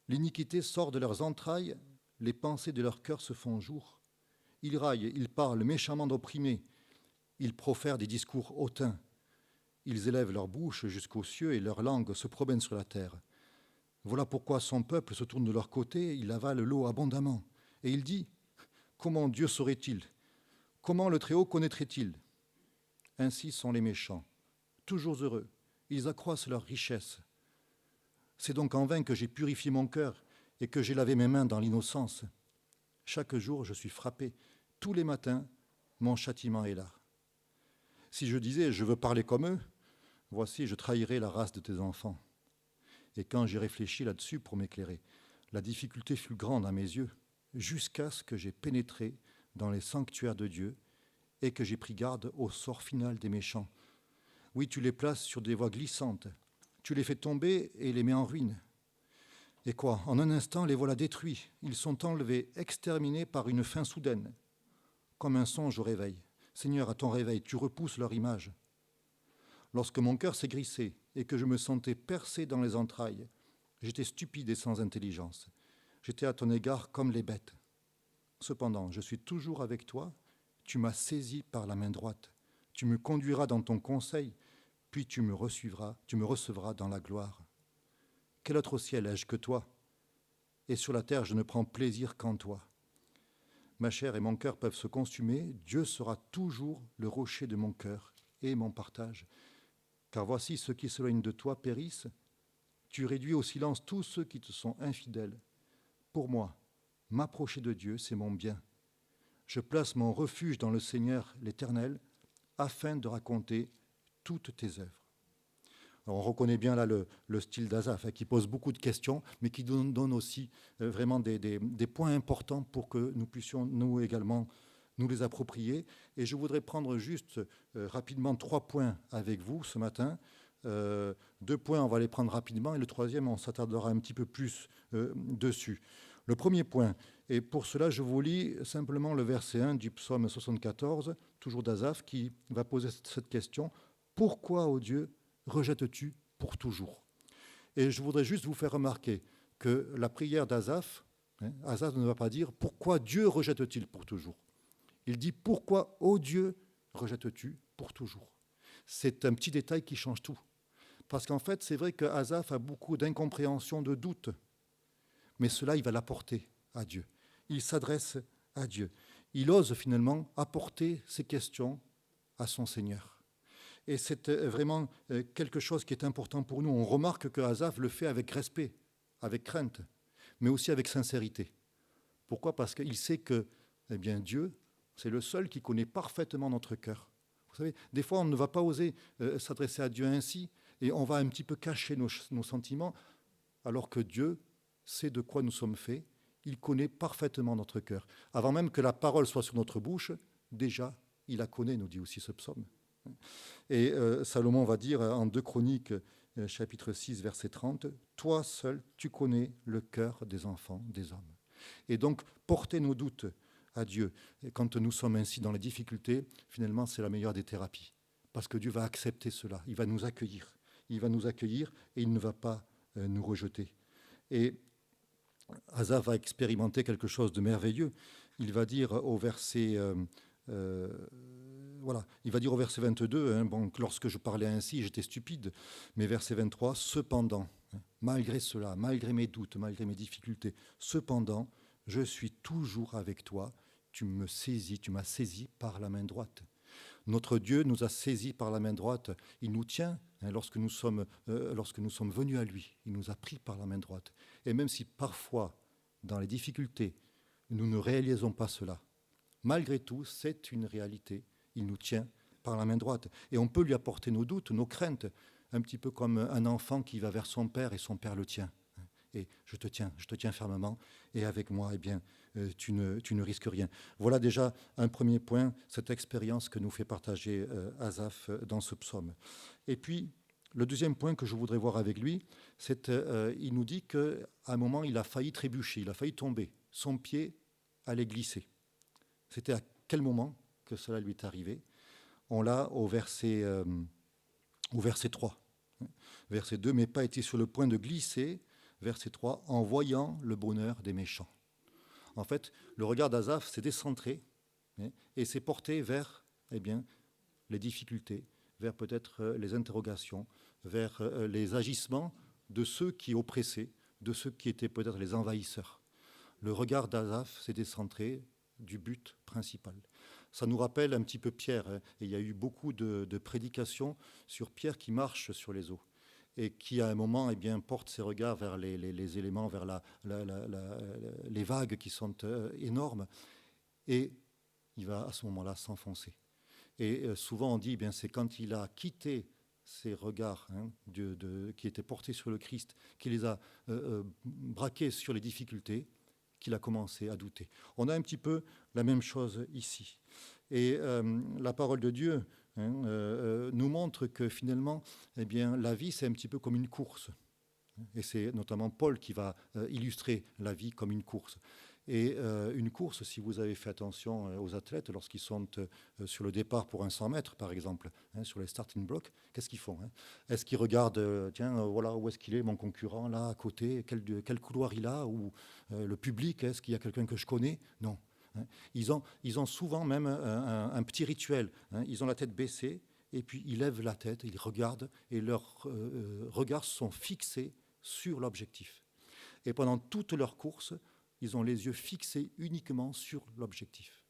L'iniquité sort de leurs entrailles, les pensées de leur cœur se font jour. Ils raillent, ils parlent méchamment d'opprimés, ils profèrent des discours hautains. Ils élèvent leur bouche jusqu'aux cieux et leur langue se promène sur la terre. Voilà pourquoi son peuple se tourne de leur côté, il avale l'eau abondamment. Et il dit, comment Dieu saurait-il ? Comment le Très-Haut connaîtrait-il ? Ainsi sont les méchants, toujours heureux, ils accroissent leur richesse. C'est donc en vain que j'ai purifié mon cœur et que j'ai lavé mes mains dans l'innocence. Chaque jour, je suis frappé. Tous les matins, mon châtiment est là. Si je disais « je veux parler comme eux », voici, je trahirais la race de tes enfants. Et quand j'ai réfléchi là-dessus pour m'éclairer, la difficulté fut grande à mes yeux, jusqu'à ce que j'ai pénétré dans les sanctuaires de Dieu et que j'ai pris garde au sort final des méchants. Oui, tu les places sur des voies glissantes. Tu les fais tomber et les mets en ruine. Et quoi? En un instant, les voilà détruits. Ils sont enlevés, exterminés par une fin soudaine. Comme un songe au réveil. Seigneur, à ton réveil, tu repousses leur image. Lorsque mon cœur s'aigrissait et que je me sentais percé dans les entrailles, j'étais stupide et sans intelligence. J'étais à ton égard comme les bêtes. Cependant, je suis toujours avec toi. Tu m'as saisi par la main droite. Tu me conduiras dans ton conseil, puis tu me recevras dans la gloire. Quel autre ciel ai-je que toi? Et sur la terre, je ne prends plaisir qu'en toi. Ma chair et mon cœur peuvent se consumer. Dieu sera toujours le rocher de mon cœur et mon partage. Car voici ceux qui s'éloignent de toi périssent. Tu réduis au silence tous ceux qui te sont infidèles. Pour moi, m'approcher de Dieu, c'est mon bien. Je place mon refuge dans le Seigneur l'Éternel, afin de raconter toutes tes œuvres. Alors on reconnaît bien là le style d'Asaph, qui pose beaucoup de questions, mais qui donne aussi vraiment des points importants pour que nous puissions, nous également, nous les approprier. Et je voudrais prendre juste rapidement 3 points avec vous ce matin. 2 points, on va les prendre rapidement, et le troisième, on s'attardera un petit peu plus dessus. Le premier point, et pour cela, je vous lis simplement le verset 1 du psaume 74, toujours d'Asaph, qui va poser cette question. « Pourquoi, ô Dieu, rejettes-tu pour toujours ?» Et je voudrais juste vous faire remarquer que la prière d'Asaph, Asaph ne va pas dire « Pourquoi Dieu rejette-t-il pour toujours ?» Il dit « Pourquoi, ô Dieu, rejettes-tu pour toujours ?» C'est un petit détail qui change tout. Parce qu'en fait, c'est vrai qu'Asaph a beaucoup d'incompréhension, de doute. Mais cela, il va l'apporter à Dieu. Il s'adresse à Dieu. Il ose finalement apporter ses questions à son Seigneur. Et c'est vraiment quelque chose qui est important pour nous. On remarque que Asaph le fait avec respect, avec crainte, mais aussi avec sincérité. Pourquoi? Parce qu'il sait que Dieu, c'est le seul qui connaît parfaitement notre cœur. Vous savez, des fois, on ne va pas oser s'adresser à Dieu ainsi, et on va un petit peu cacher nos sentiments, alors que Dieu sait de quoi nous sommes faits. Il connaît parfaitement notre cœur. Avant même que la parole soit sur notre bouche, déjà, il la connaît, nous dit aussi ce psaume. Et Salomon va dire en 2 Chroniques, chapitre 6, verset 30, « Toi seul, tu connais le cœur des enfants, des hommes. » Et donc, porter nos doutes à Dieu, et quand nous sommes ainsi dans les difficultés, finalement, c'est la meilleure des thérapies. Parce que Dieu va accepter cela, il va nous accueillir. Il va nous accueillir et il ne va pas nous rejeter. Et Asaph va expérimenter quelque chose de merveilleux. Il va dire au verset, il va dire au verset 22, lorsque je parlais ainsi, j'étais stupide, mais verset 23, cependant, malgré cela, malgré mes doutes, malgré mes difficultés, cependant, je suis toujours avec toi, tu m'as saisi par la main droite. Notre Dieu nous a saisis par la main droite, il nous tient lorsque nous sommes venus à lui, il nous a pris par la main droite. Et même si parfois, dans les difficultés, nous ne réalisons pas cela, malgré tout, c'est une réalité, il nous tient par la main droite. Et on peut lui apporter nos doutes, nos craintes, un petit peu comme un enfant qui va vers son père et son père le tient. Et je te tiens fermement, et avec moi, tu ne risques rien. Voilà déjà un premier point, cette expérience que nous fait partager Asaph dans ce psaume. Et puis, le deuxième point que je voudrais voir avec lui, c'est qu'il nous dit qu'à un moment, il a failli trébucher, il a failli tomber. Son pied allait glisser. C'était à quel moment que cela lui est arrivé? On l'a au verset 3. Verset 2, « Mes pas étaient sur le point de glisser », verset 3, « en voyant le bonheur des méchants ». En fait, le regard d'Asaph s'est décentré et s'est porté vers les difficultés, vers peut-être les interrogations, vers les agissements de ceux qui oppressaient, de ceux qui étaient peut-être les envahisseurs. Le regard d'Asaph s'est décentré du but principal. Ça nous rappelle un petit peu Pierre, et il y a eu beaucoup de prédications sur Pierre qui marche sur les eaux et qui, à un moment, porte ses regards vers les éléments, vers les vagues qui sont énormes, et il va à ce moment-là s'enfoncer. Et souvent, on dit, c'est quand il a quitté ces regards qui étaient portés sur le Christ, qui les a braqués sur les difficultés, qu'il a commencé à douter. On a un petit peu la même chose ici. Et la parole de Dieu nous montre que finalement, eh bien, la vie, c'est un petit peu comme une course. Et c'est notamment Paul qui va illustrer la vie comme une course. Et une course, si vous avez fait attention aux athlètes, lorsqu'ils sont sur le départ pour un 100 mètres, par exemple, sur les starting blocks, qu'est-ce qu'ils font? Est-ce qu'ils regardent, voilà, où est-ce qu'il est, mon concurrent, là, à côté, quel couloir il a, ou le public, est-ce qu'il y a quelqu'un que je connais? Non. Ils ont souvent même un petit rituel. Ils ont la tête baissée, et puis ils lèvent la tête, ils regardent, et leurs regards sont fixés sur l'objectif. Et pendant toute leur course, ils ont les yeux fixés uniquement sur l'objectif.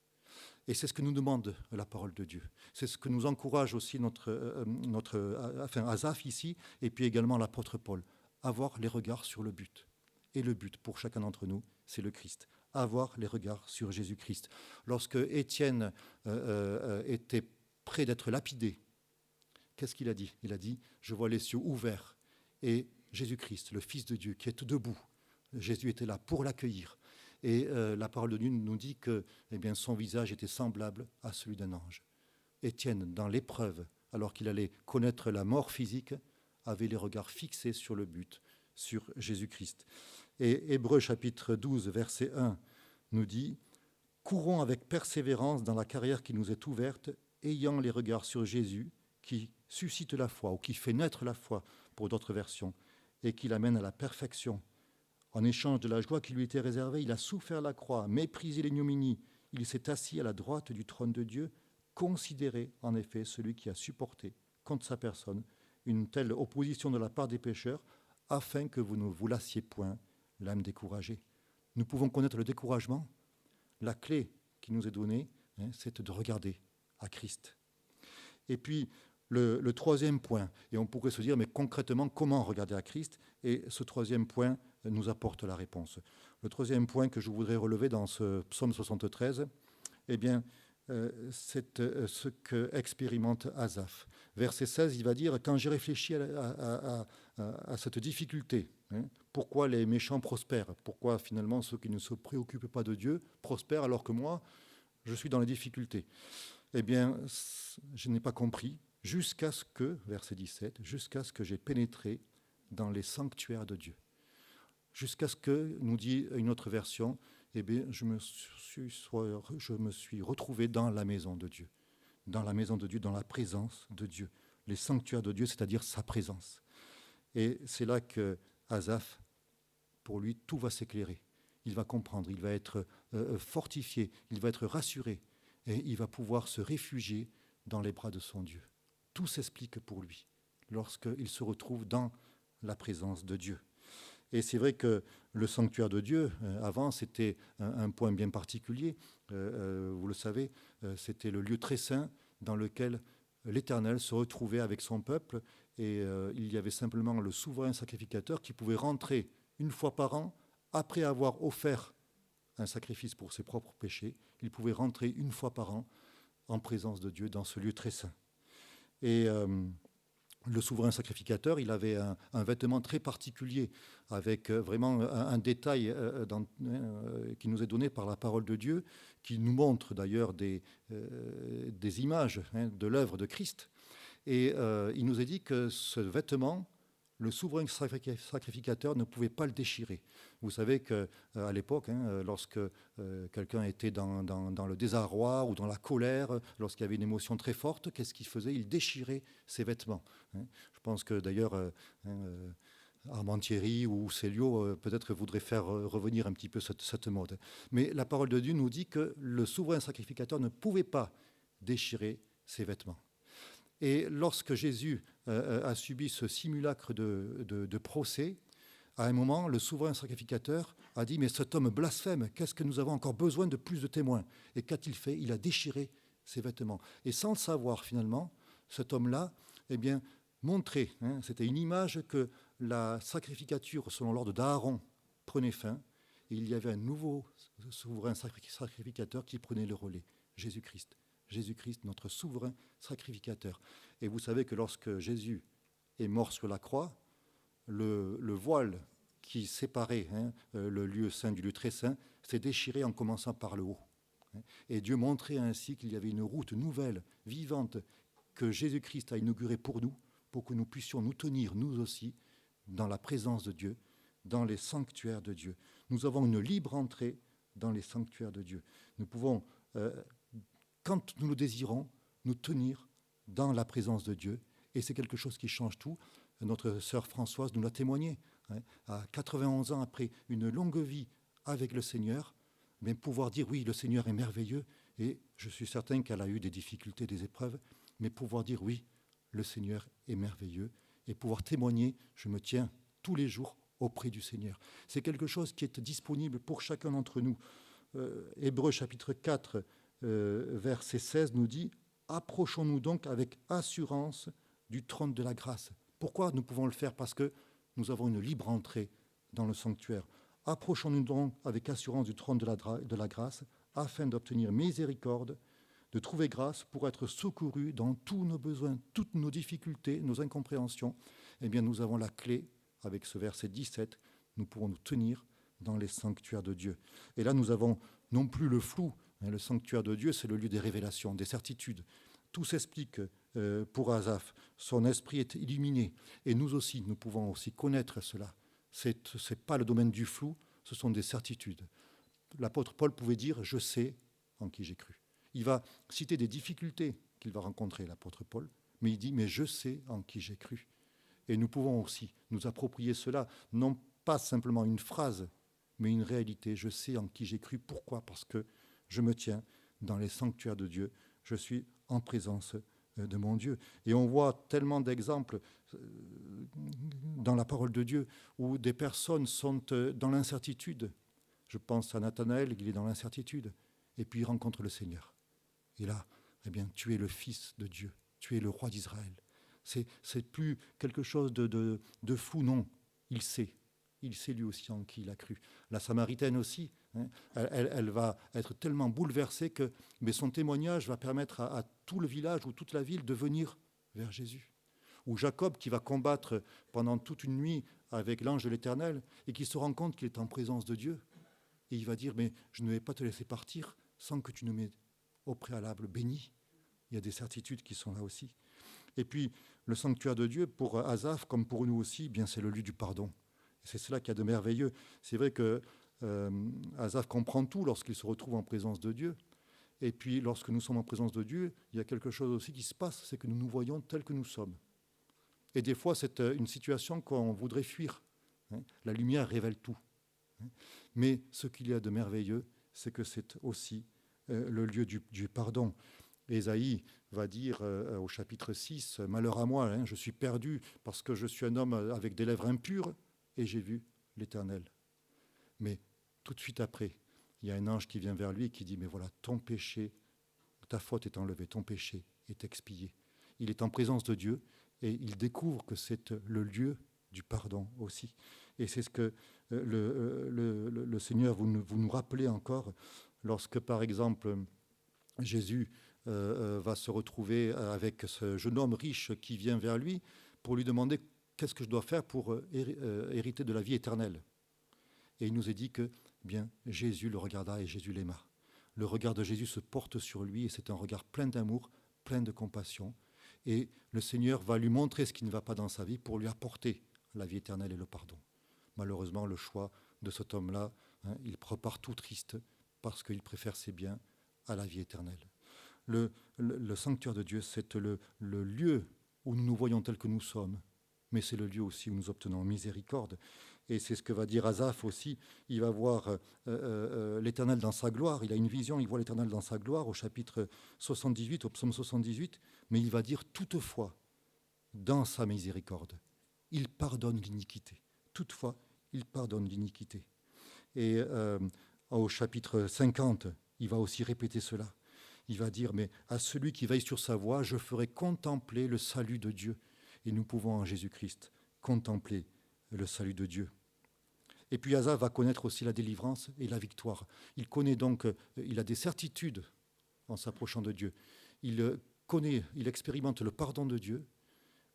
Et c'est ce que nous demande la parole de Dieu. C'est ce que nous encourage aussi Asaph ici, et puis également l'apôtre Paul. Avoir les regards sur le but. Et le but, pour chacun d'entre nous, c'est le Christ. Avoir les regards sur Jésus-Christ. Lorsque Étienne était près d'être lapidé, qu'est-ce qu'il a dit? Il a dit, je vois les cieux ouverts, et Jésus-Christ, le Fils de Dieu, qui est debout. Jésus était là pour l'accueillir. Et la parole de Dieu nous dit que son visage était semblable à celui d'un ange. Étienne, dans l'épreuve, alors qu'il allait connaître la mort physique, avait les regards fixés sur le but, sur Jésus-Christ. Et Hébreux chapitre 12, verset 1, nous dit « Courons avec persévérance dans la carrière qui nous est ouverte, ayant les regards sur Jésus, qui suscite la foi, ou qui fait naître la foi, pour d'autres versions, et qui l'amène à la perfection. En échange de la joie qui lui était réservée, il a souffert la croix, méprisé l'ignominie. Il s'est assis à la droite du trône de Dieu. Considérez en effet celui qui a supporté contre sa personne une telle opposition de la part des pécheurs, afin que vous ne vous lassiez point l'âme découragée. » Nous pouvons connaître le découragement. La clé qui nous est donnée, c'est de regarder à Christ. Et puis, le troisième point, et on pourrait se dire, mais concrètement, comment regarder à Christ? Et ce troisième point nous apporte la réponse. Le troisième point que je voudrais relever dans ce psaume 73, c'est ce qu'expérimente Asaph. Verset 16, il va dire, quand j'ai réfléchi à cette difficulté, pourquoi les méchants prospèrent? Pourquoi finalement ceux qui ne se préoccupent pas de Dieu prospèrent alors que moi, je suis dans les difficultés? Je n'ai pas compris. Jusqu'à ce que, verset 17, jusqu'à ce que j'ai pénétré dans les sanctuaires de Dieu. Jusqu'à ce que, nous dit une autre version, je me suis retrouvé dans la maison de Dieu. Dans la maison de Dieu, dans la présence de Dieu. Les sanctuaires de Dieu, c'est-à-dire sa présence. Et c'est là que Asaph, pour lui, tout va s'éclairer. Il va comprendre, il va être fortifié, il va être rassuré, et il va pouvoir se réfugier dans les bras de son Dieu. Tout s'explique pour lui lorsqu'il se retrouve dans la présence de Dieu. Et c'est vrai que le sanctuaire de Dieu, avant, c'était un point bien particulier. Vous le savez, c'était le lieu très saint dans lequel l'Éternel se retrouvait avec son peuple. Et il y avait simplement le souverain sacrificateur qui pouvait rentrer une fois par an, après avoir offert un sacrifice pour ses propres péchés. Il pouvait rentrer une fois par an en présence de Dieu dans ce lieu très saint. Et le souverain sacrificateur, il avait un vêtement très particulier, avec vraiment un détail qui nous est donné par la parole de Dieu, qui nous montre d'ailleurs des images de l'œuvre de Christ. Et il nous est dit que ce vêtement, le souverain sacrificateur ne pouvait pas le déchirer. Vous savez qu'à l'époque, lorsque quelqu'un était dans le désarroi ou dans la colère, lorsqu'il y avait une émotion très forte, qu'est-ce qu'il faisait? Il déchirait ses vêtements. Je pense que d'ailleurs, Armand Thierry ou Célio peut-être voudraient faire revenir un petit peu cette mode. Mais la parole de Dieu nous dit que le souverain sacrificateur ne pouvait pas déchirer ses vêtements. Et lorsque Jésus a subi ce simulacre de procès, à un moment, le souverain sacrificateur a dit « Mais cet homme blasphème, qu'est-ce que nous avons encore besoin de plus de témoins ?» Et qu'a-t-il fait? Il a déchiré ses vêtements. Et sans le savoir, finalement, cet homme-là, montrait, c'était une image que la sacrificature, selon l'ordre d'Aaron, prenait fin. Et il y avait un nouveau souverain sacrificateur qui prenait le relais, Jésus-Christ. Jésus-Christ, notre souverain sacrificateur. Et vous savez que lorsque Jésus est mort sur la croix, le voile qui séparait le lieu saint du lieu très saint s'est déchiré en commençant par le haut. Et Dieu montrait ainsi qu'il y avait une route nouvelle, vivante, que Jésus-Christ a inauguré pour nous, pour que nous puissions nous tenir, nous aussi, dans la présence de Dieu, dans les sanctuaires de Dieu. Nous avons une libre entrée dans les sanctuaires de Dieu. Nous pouvons, quand nous le désirons, nous tenir dans la présence de Dieu. Et c'est quelque chose qui change tout. Notre sœur Françoise nous l'a témoigné. À 91 ans, après une longue vie avec le Seigneur, mais pouvoir dire oui, le Seigneur est merveilleux. Et je suis certain qu'elle a eu des difficultés, des épreuves, mais pouvoir dire oui, le Seigneur est merveilleux. Et pouvoir témoigner, je me tiens tous les jours auprès du Seigneur. C'est quelque chose qui est disponible pour chacun d'entre nous. Hébreux chapitre 4, verset 16 nous dit « Approchons-nous donc avec assurance du trône de la grâce ». Pourquoi nous pouvons le faire? Parce que nous avons une libre entrée dans le sanctuaire. Approchons-nous donc avec assurance du trône de la grâce afin d'obtenir miséricorde, de trouver grâce pour être secourus dans tous nos besoins, toutes nos difficultés, nos incompréhensions. Eh bien, nous avons la clé avec ce verset 17. Nous pourrons nous tenir dans les sanctuaires de Dieu. Et là, nous avons non plus le flou. Le sanctuaire de Dieu, c'est le lieu des révélations, des certitudes. Tout s'explique pour Asaph. Son esprit est illuminé. Et nous aussi, nous pouvons aussi connaître cela. Ce n'est pas le domaine du flou, ce sont des certitudes. L'apôtre Paul pouvait dire « Je sais en qui j'ai cru ». Il va citer des difficultés qu'il va rencontrer, l'apôtre Paul, mais il dit « Mais je sais en qui j'ai cru ». Et nous pouvons aussi nous approprier cela, non pas simplement une phrase, mais une réalité. Je sais en qui j'ai cru. Pourquoi? Parce que je me tiens dans les sanctuaires de Dieu. Je suis en présence de mon Dieu. Et on voit tellement d'exemples dans la parole de Dieu où des personnes sont dans l'incertitude. Je pense à Nathanaël, il est dans l'incertitude, et puis il rencontre le Seigneur. Et là, eh bien, tu es le Fils de Dieu, tu es le roi d'Israël. C'est plus quelque chose de fou, non. Il sait lui aussi en qui il a cru. La Samaritaine aussi, elle va être tellement bouleversée que son témoignage va permettre à tout le village ou toute la ville de venir vers Jésus. Ou Jacob qui va combattre pendant toute une nuit avec l'ange de l'Éternel et qui se rend compte qu'il est en présence de Dieu. Et il va dire, mais je ne vais pas te laisser partir sans que tu ne m'aies au préalable béni. Il y a des certitudes qui sont là aussi. Et puis, le sanctuaire de Dieu, pour Asaph, comme pour nous aussi, bien c'est le lieu du pardon. C'est cela qu'il y a de merveilleux. C'est vrai que Asaph comprend tout lorsqu'il se retrouve en présence de Dieu. Et puis, lorsque nous sommes en présence de Dieu, il y a quelque chose aussi qui se passe, c'est que nous nous voyons tels que nous sommes. Et des fois, c'est une situation qu'on voudrait fuir. La lumière révèle tout. Mais ce qu'il y a de merveilleux, c'est que c'est aussi le lieu du pardon. Ésaïe va dire au chapitre 6, « Malheur à moi, je suis perdu parce que je suis un homme avec des lèvres impures et j'ai vu l'Éternel. » Mais tout de suite après, il y a un ange qui vient vers lui et qui dit « Mais voilà, ton péché, ta faute est enlevée, ton péché est expié. » Il est en présence de Dieu et il découvre que c'est le lieu du pardon aussi. Et c'est ce que le Seigneur, vous nous rappelez encore, lorsque par exemple Jésus va se retrouver avec ce jeune homme riche qui vient vers lui pour lui demander qu'est-ce que je dois faire pour hériter de la vie éternelle. Et il nous est dit que bien Jésus le regarda et Jésus l'aima. Le regard de Jésus se porte sur lui et c'est un regard plein d'amour, plein de compassion. Et le Seigneur va lui montrer ce qui ne va pas dans sa vie pour lui apporter la vie éternelle et le pardon. Malheureusement, le choix de cet homme-là, il repart tout triste parce qu'il préfère ses biens à la vie éternelle. Le sanctuaire de Dieu, c'est le lieu où nous nous voyons tels que nous sommes, mais c'est le lieu aussi où nous obtenons miséricorde. Et c'est ce que va dire Asaph aussi. Il va voir l'Éternel dans sa gloire. Il a une vision, il voit l'Éternel dans sa gloire au chapitre 78, au psaume 78. Mais il va dire toutefois, dans sa miséricorde, il pardonne l'iniquité. Toutefois, il pardonne l'iniquité. Et au chapitre 50, il va aussi répéter cela. Il va dire, mais à celui qui veille sur sa voie, je ferai contempler le salut de Dieu. Et nous pouvons en Jésus-Christ contempler le salut de Dieu. Et puis Asaph va connaître aussi la délivrance et la victoire. Il connaît donc, il a des certitudes en s'approchant de Dieu. Il connaît, il expérimente le pardon de Dieu,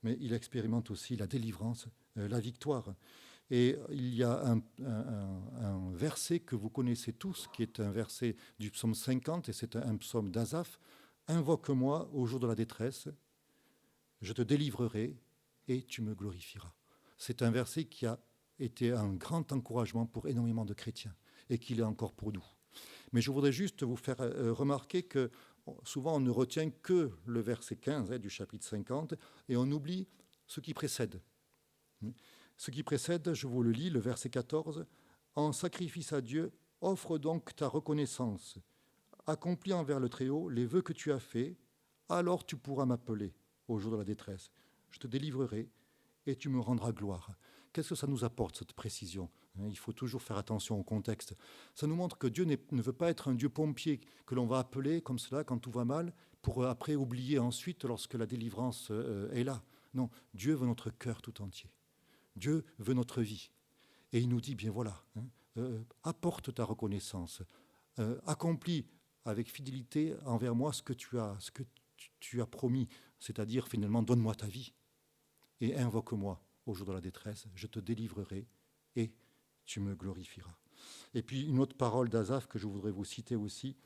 mais il expérimente aussi la délivrance, la victoire. Et il y a un verset que vous connaissez tous, qui est un verset du psaume 50, et c'est un psaume d'Asaph. « Invoque-moi au jour de la détresse, je te délivrerai et tu me glorifieras. C'est un verset qui a été un grand encouragement pour énormément de chrétiens et qui l'est encore pour nous. Mais je voudrais juste vous faire remarquer que souvent on ne retient que le verset 15 du chapitre 50 et on oublie ce qui précède. Ce qui précède, je vous le lis, le verset 14. « En sacrifice à Dieu, offre donc ta reconnaissance. Accomplis envers le Très-Haut les vœux que tu as faits, alors tu pourras m'appeler au jour de la détresse. Je te délivrerai et tu me rendras gloire. » Qu'est-ce que ça nous apporte, cette précision ? Il faut toujours faire attention au contexte. Ça nous montre que Dieu ne veut pas être un Dieu pompier que l'on va appeler comme cela quand tout va mal, pour après oublier ensuite lorsque la délivrance est là. Non, Dieu veut notre cœur tout entier. Dieu veut notre vie. Et il nous dit, bien voilà, apporte ta reconnaissance, accomplis avec fidélité envers moi ce que tu as promis, c'est-à-dire finalement, donne-moi ta vie et invoque-moi au jour de la détresse, je te délivrerai et tu me glorifieras. Et puis une autre parole d'Asaph que je voudrais vous citer aussi,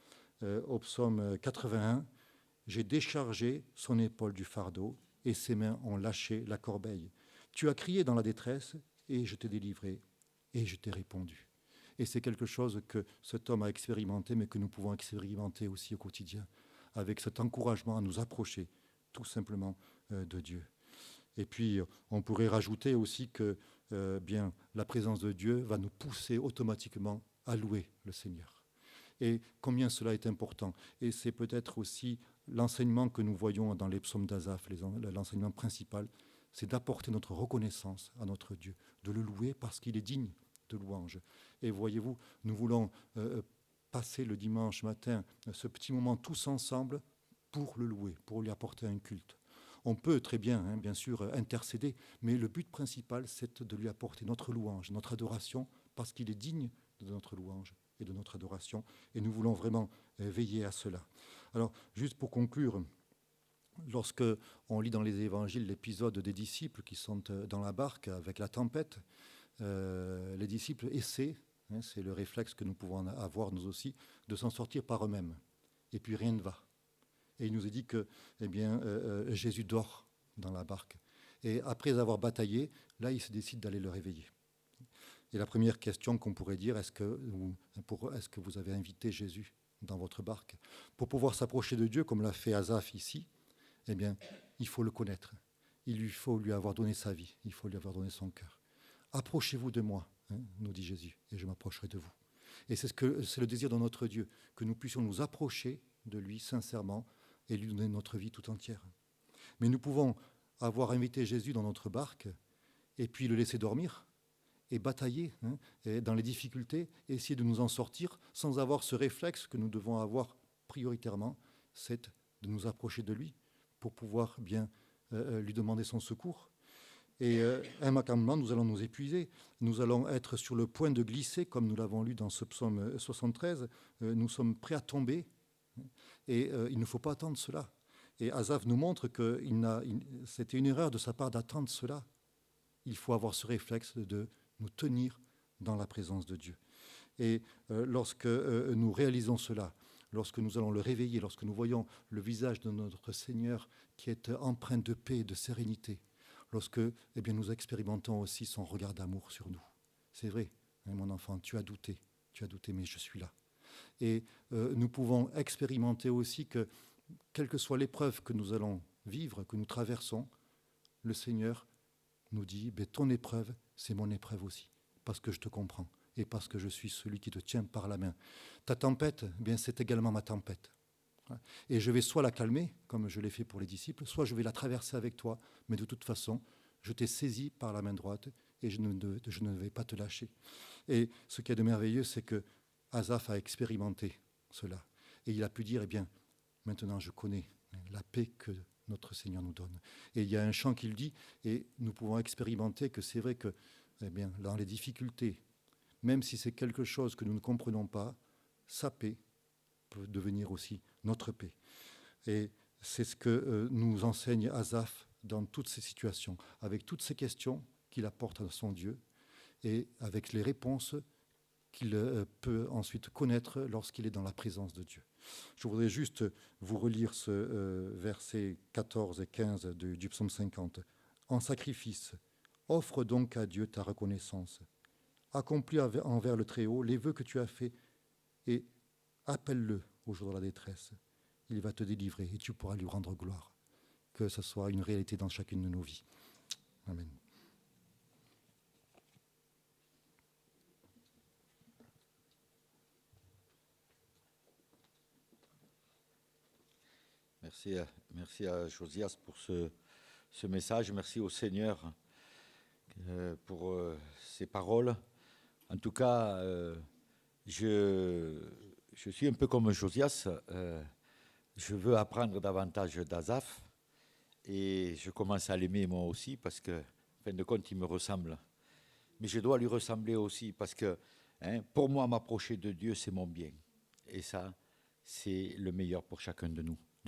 au psaume 81, « J'ai déchargé son épaule du fardeau et ses mains ont lâché la corbeille. Tu as crié dans la détresse et je t'ai délivré et je t'ai répondu. » Et c'est quelque chose que cet homme a expérimenté, mais que nous pouvons expérimenter aussi au quotidien, avec cet encouragement à nous approcher tout simplement de Dieu. Et puis, on pourrait rajouter aussi que bien, la présence de Dieu va nous pousser automatiquement à louer le Seigneur. Et combien cela est important. Et c'est peut-être aussi l'enseignement que nous voyons dans les psaumes d'Asaph, l'enseignement principal, c'est d'apporter notre reconnaissance à notre Dieu, de le louer parce qu'il est digne de louange. Et voyez-vous, nous voulons passer le dimanche matin ce petit moment tous ensemble pour le louer, pour lui apporter un culte. On peut très bien, bien sûr, intercéder, mais le but principal, c'est de lui apporter notre louange, notre adoration, parce qu'il est digne de notre louange et de notre adoration, et nous voulons vraiment veiller à cela. Alors, juste pour conclure, lorsque on lit dans les évangiles l'épisode des disciples qui sont dans la barque avec la tempête, les disciples essaient, c'est le réflexe que nous pouvons avoir nous aussi, de s'en sortir par eux-mêmes. Et puis rien ne va. Et il nous est dit que Jésus dort dans la barque. Et après avoir bataillé, là, il se décide d'aller le réveiller. Et la première question qu'on pourrait dire, est-ce que vous avez invité Jésus dans votre barque ? Pour pouvoir s'approcher de Dieu, comme l'a fait Asaph ici, eh bien, il faut le connaître. Il faut lui avoir donné sa vie. Il faut lui avoir donné son cœur. Approchez-vous de moi, nous dit Jésus, et je m'approcherai de vous. Et c'est le désir de notre Dieu, que nous puissions nous approcher de lui sincèrement et lui donner notre vie tout entière. Mais nous pouvons avoir invité Jésus dans notre barque et puis le laisser dormir et batailler et dans les difficultés, et essayer de nous en sortir sans avoir ce réflexe que nous devons avoir prioritairement, c'est de nous approcher de lui pour pouvoir bien lui demander son secours. Et immanquablement, nous allons nous épuiser. Nous allons être sur le point de glisser, comme nous l'avons lu dans ce psaume 73. Nous sommes prêts à tomber. Et il ne faut pas attendre cela. Et Asaph nous montre que c'était une erreur de sa part d'attendre cela. Il faut avoir ce réflexe de nous tenir dans la présence de Dieu. Et lorsque nous réalisons cela, lorsque nous allons le réveiller, lorsque nous voyons le visage de notre Seigneur qui est empreint de paix et de sérénité, lorsque nous expérimentons aussi son regard d'amour sur nous. C'est vrai, mon enfant, tu as douté, mais je suis là. Et nous pouvons expérimenter aussi que, quelle que soit l'épreuve que nous allons vivre, que nous traversons, le Seigneur nous dit, ton épreuve, c'est mon épreuve aussi, parce que je te comprends et parce que je suis celui qui te tient par la main. Ta tempête, c'est également ma tempête. Et je vais soit la calmer, comme je l'ai fait pour les disciples, soit je vais la traverser avec toi, mais de toute façon, je t'ai saisi par la main droite et je ne vais pas te lâcher. Et ce qui est de merveilleux, c'est que Asaph a expérimenté cela. Et il a pu dire, maintenant je connais la paix que notre Seigneur nous donne. Et il y a un chant qui le dit, et nous pouvons expérimenter que c'est vrai que, dans les difficultés, même si c'est quelque chose que nous ne comprenons pas, sa paix peut devenir aussi notre paix. Et c'est ce que nous enseigne Asaph dans toutes ces situations, avec toutes ces questions qu'il apporte à son Dieu, et avec les réponses qu'il peut ensuite connaître lorsqu'il est dans la présence de Dieu. Je voudrais juste vous relire ce versets 14 et 15 du psaume 50. En sacrifice, offre donc à Dieu ta reconnaissance. Accomplis envers le Très-Haut les vœux que tu as faits et appelle-le au jour de la détresse. Il va te délivrer et tu pourras lui rendre gloire. Que ce soit une réalité dans chacune de nos vies. Amen. Merci à Josias pour ce message. Merci au Seigneur pour ces paroles. En tout cas, je suis un peu comme Josias. Je veux apprendre davantage d'Asaph et je commence à l'aimer moi aussi parce que, en fin de compte, il me ressemble. Mais je dois lui ressembler aussi parce que, pour moi, m'approcher de Dieu, c'est mon bien. Et ça, c'est le meilleur pour chacun de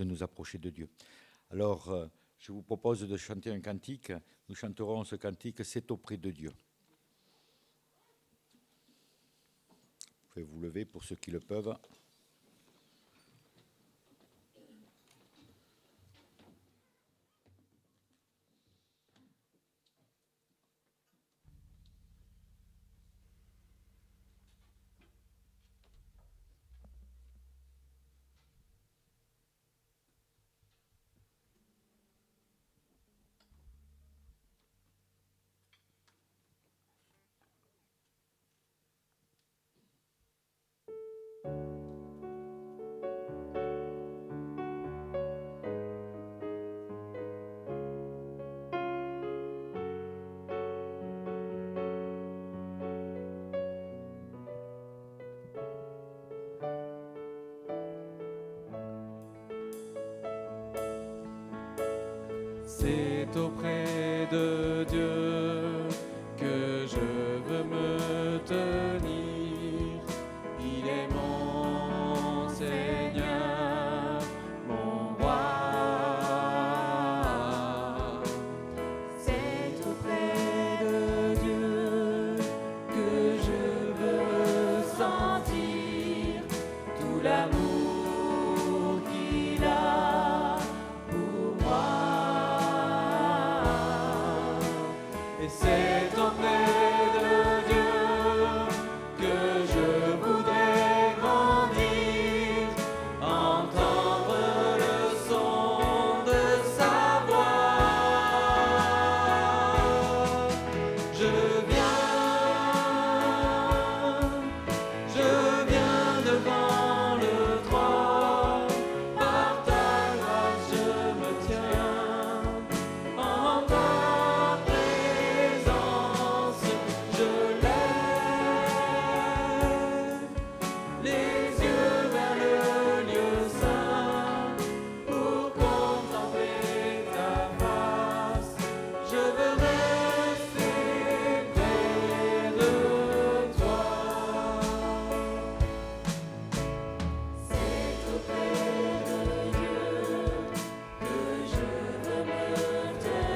nous approcher de Dieu. Alors, je vous propose de chanter un cantique. Nous chanterons ce cantique, c'est auprès de Dieu. Vous pouvez vous lever pour ceux qui le peuvent. C'est auprès de Dieu que je veux me tenir. Il est mon Seigneur, mon roi. C'est auprès de Dieu que je veux sentir tout l'amour qu'il a pour moi. Et c'est auprès de Dieu que je voudrais grandir, entendre le son de sa voix. Je viens devant le trône, par ta grâce je me tiens, en ta présence je lève les yeux vers le lieu saint pour contempler ta face. Je veux rester près de toi. C'est auprès de Dieu que je veux me tenir.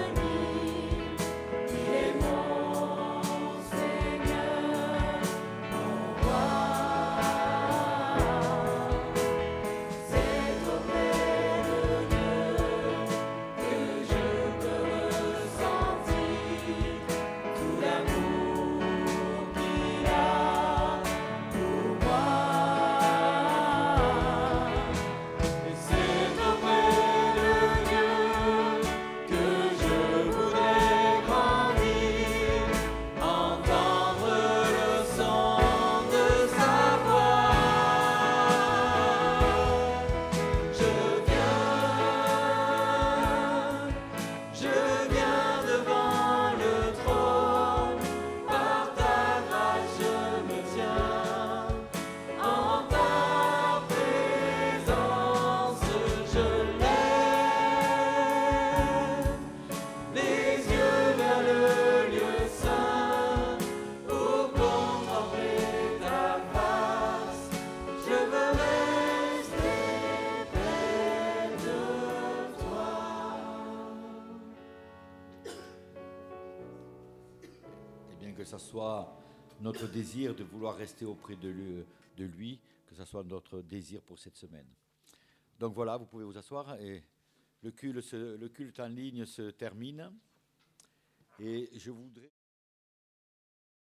Il est mon Seigneur, mon roi. C'est auprès de Dieu que je peux ressentir tout l'amour qu'il a pour moi. Et c'est auprès de Dieu que je voudrais grandir, entendre le son de sa voix. Je viens devant le trône, par ta grâce je me tiens, en ta présence je lève les yeux vers le lieu saint pour contempler ta face. Je veux rester près de toi. Et bien que ça soit notre désir de vouloir rester auprès de lui, que ce soit notre désir pour cette semaine. Donc voilà, vous pouvez vous asseoir et le culte en ligne se termine. Et je voudrais...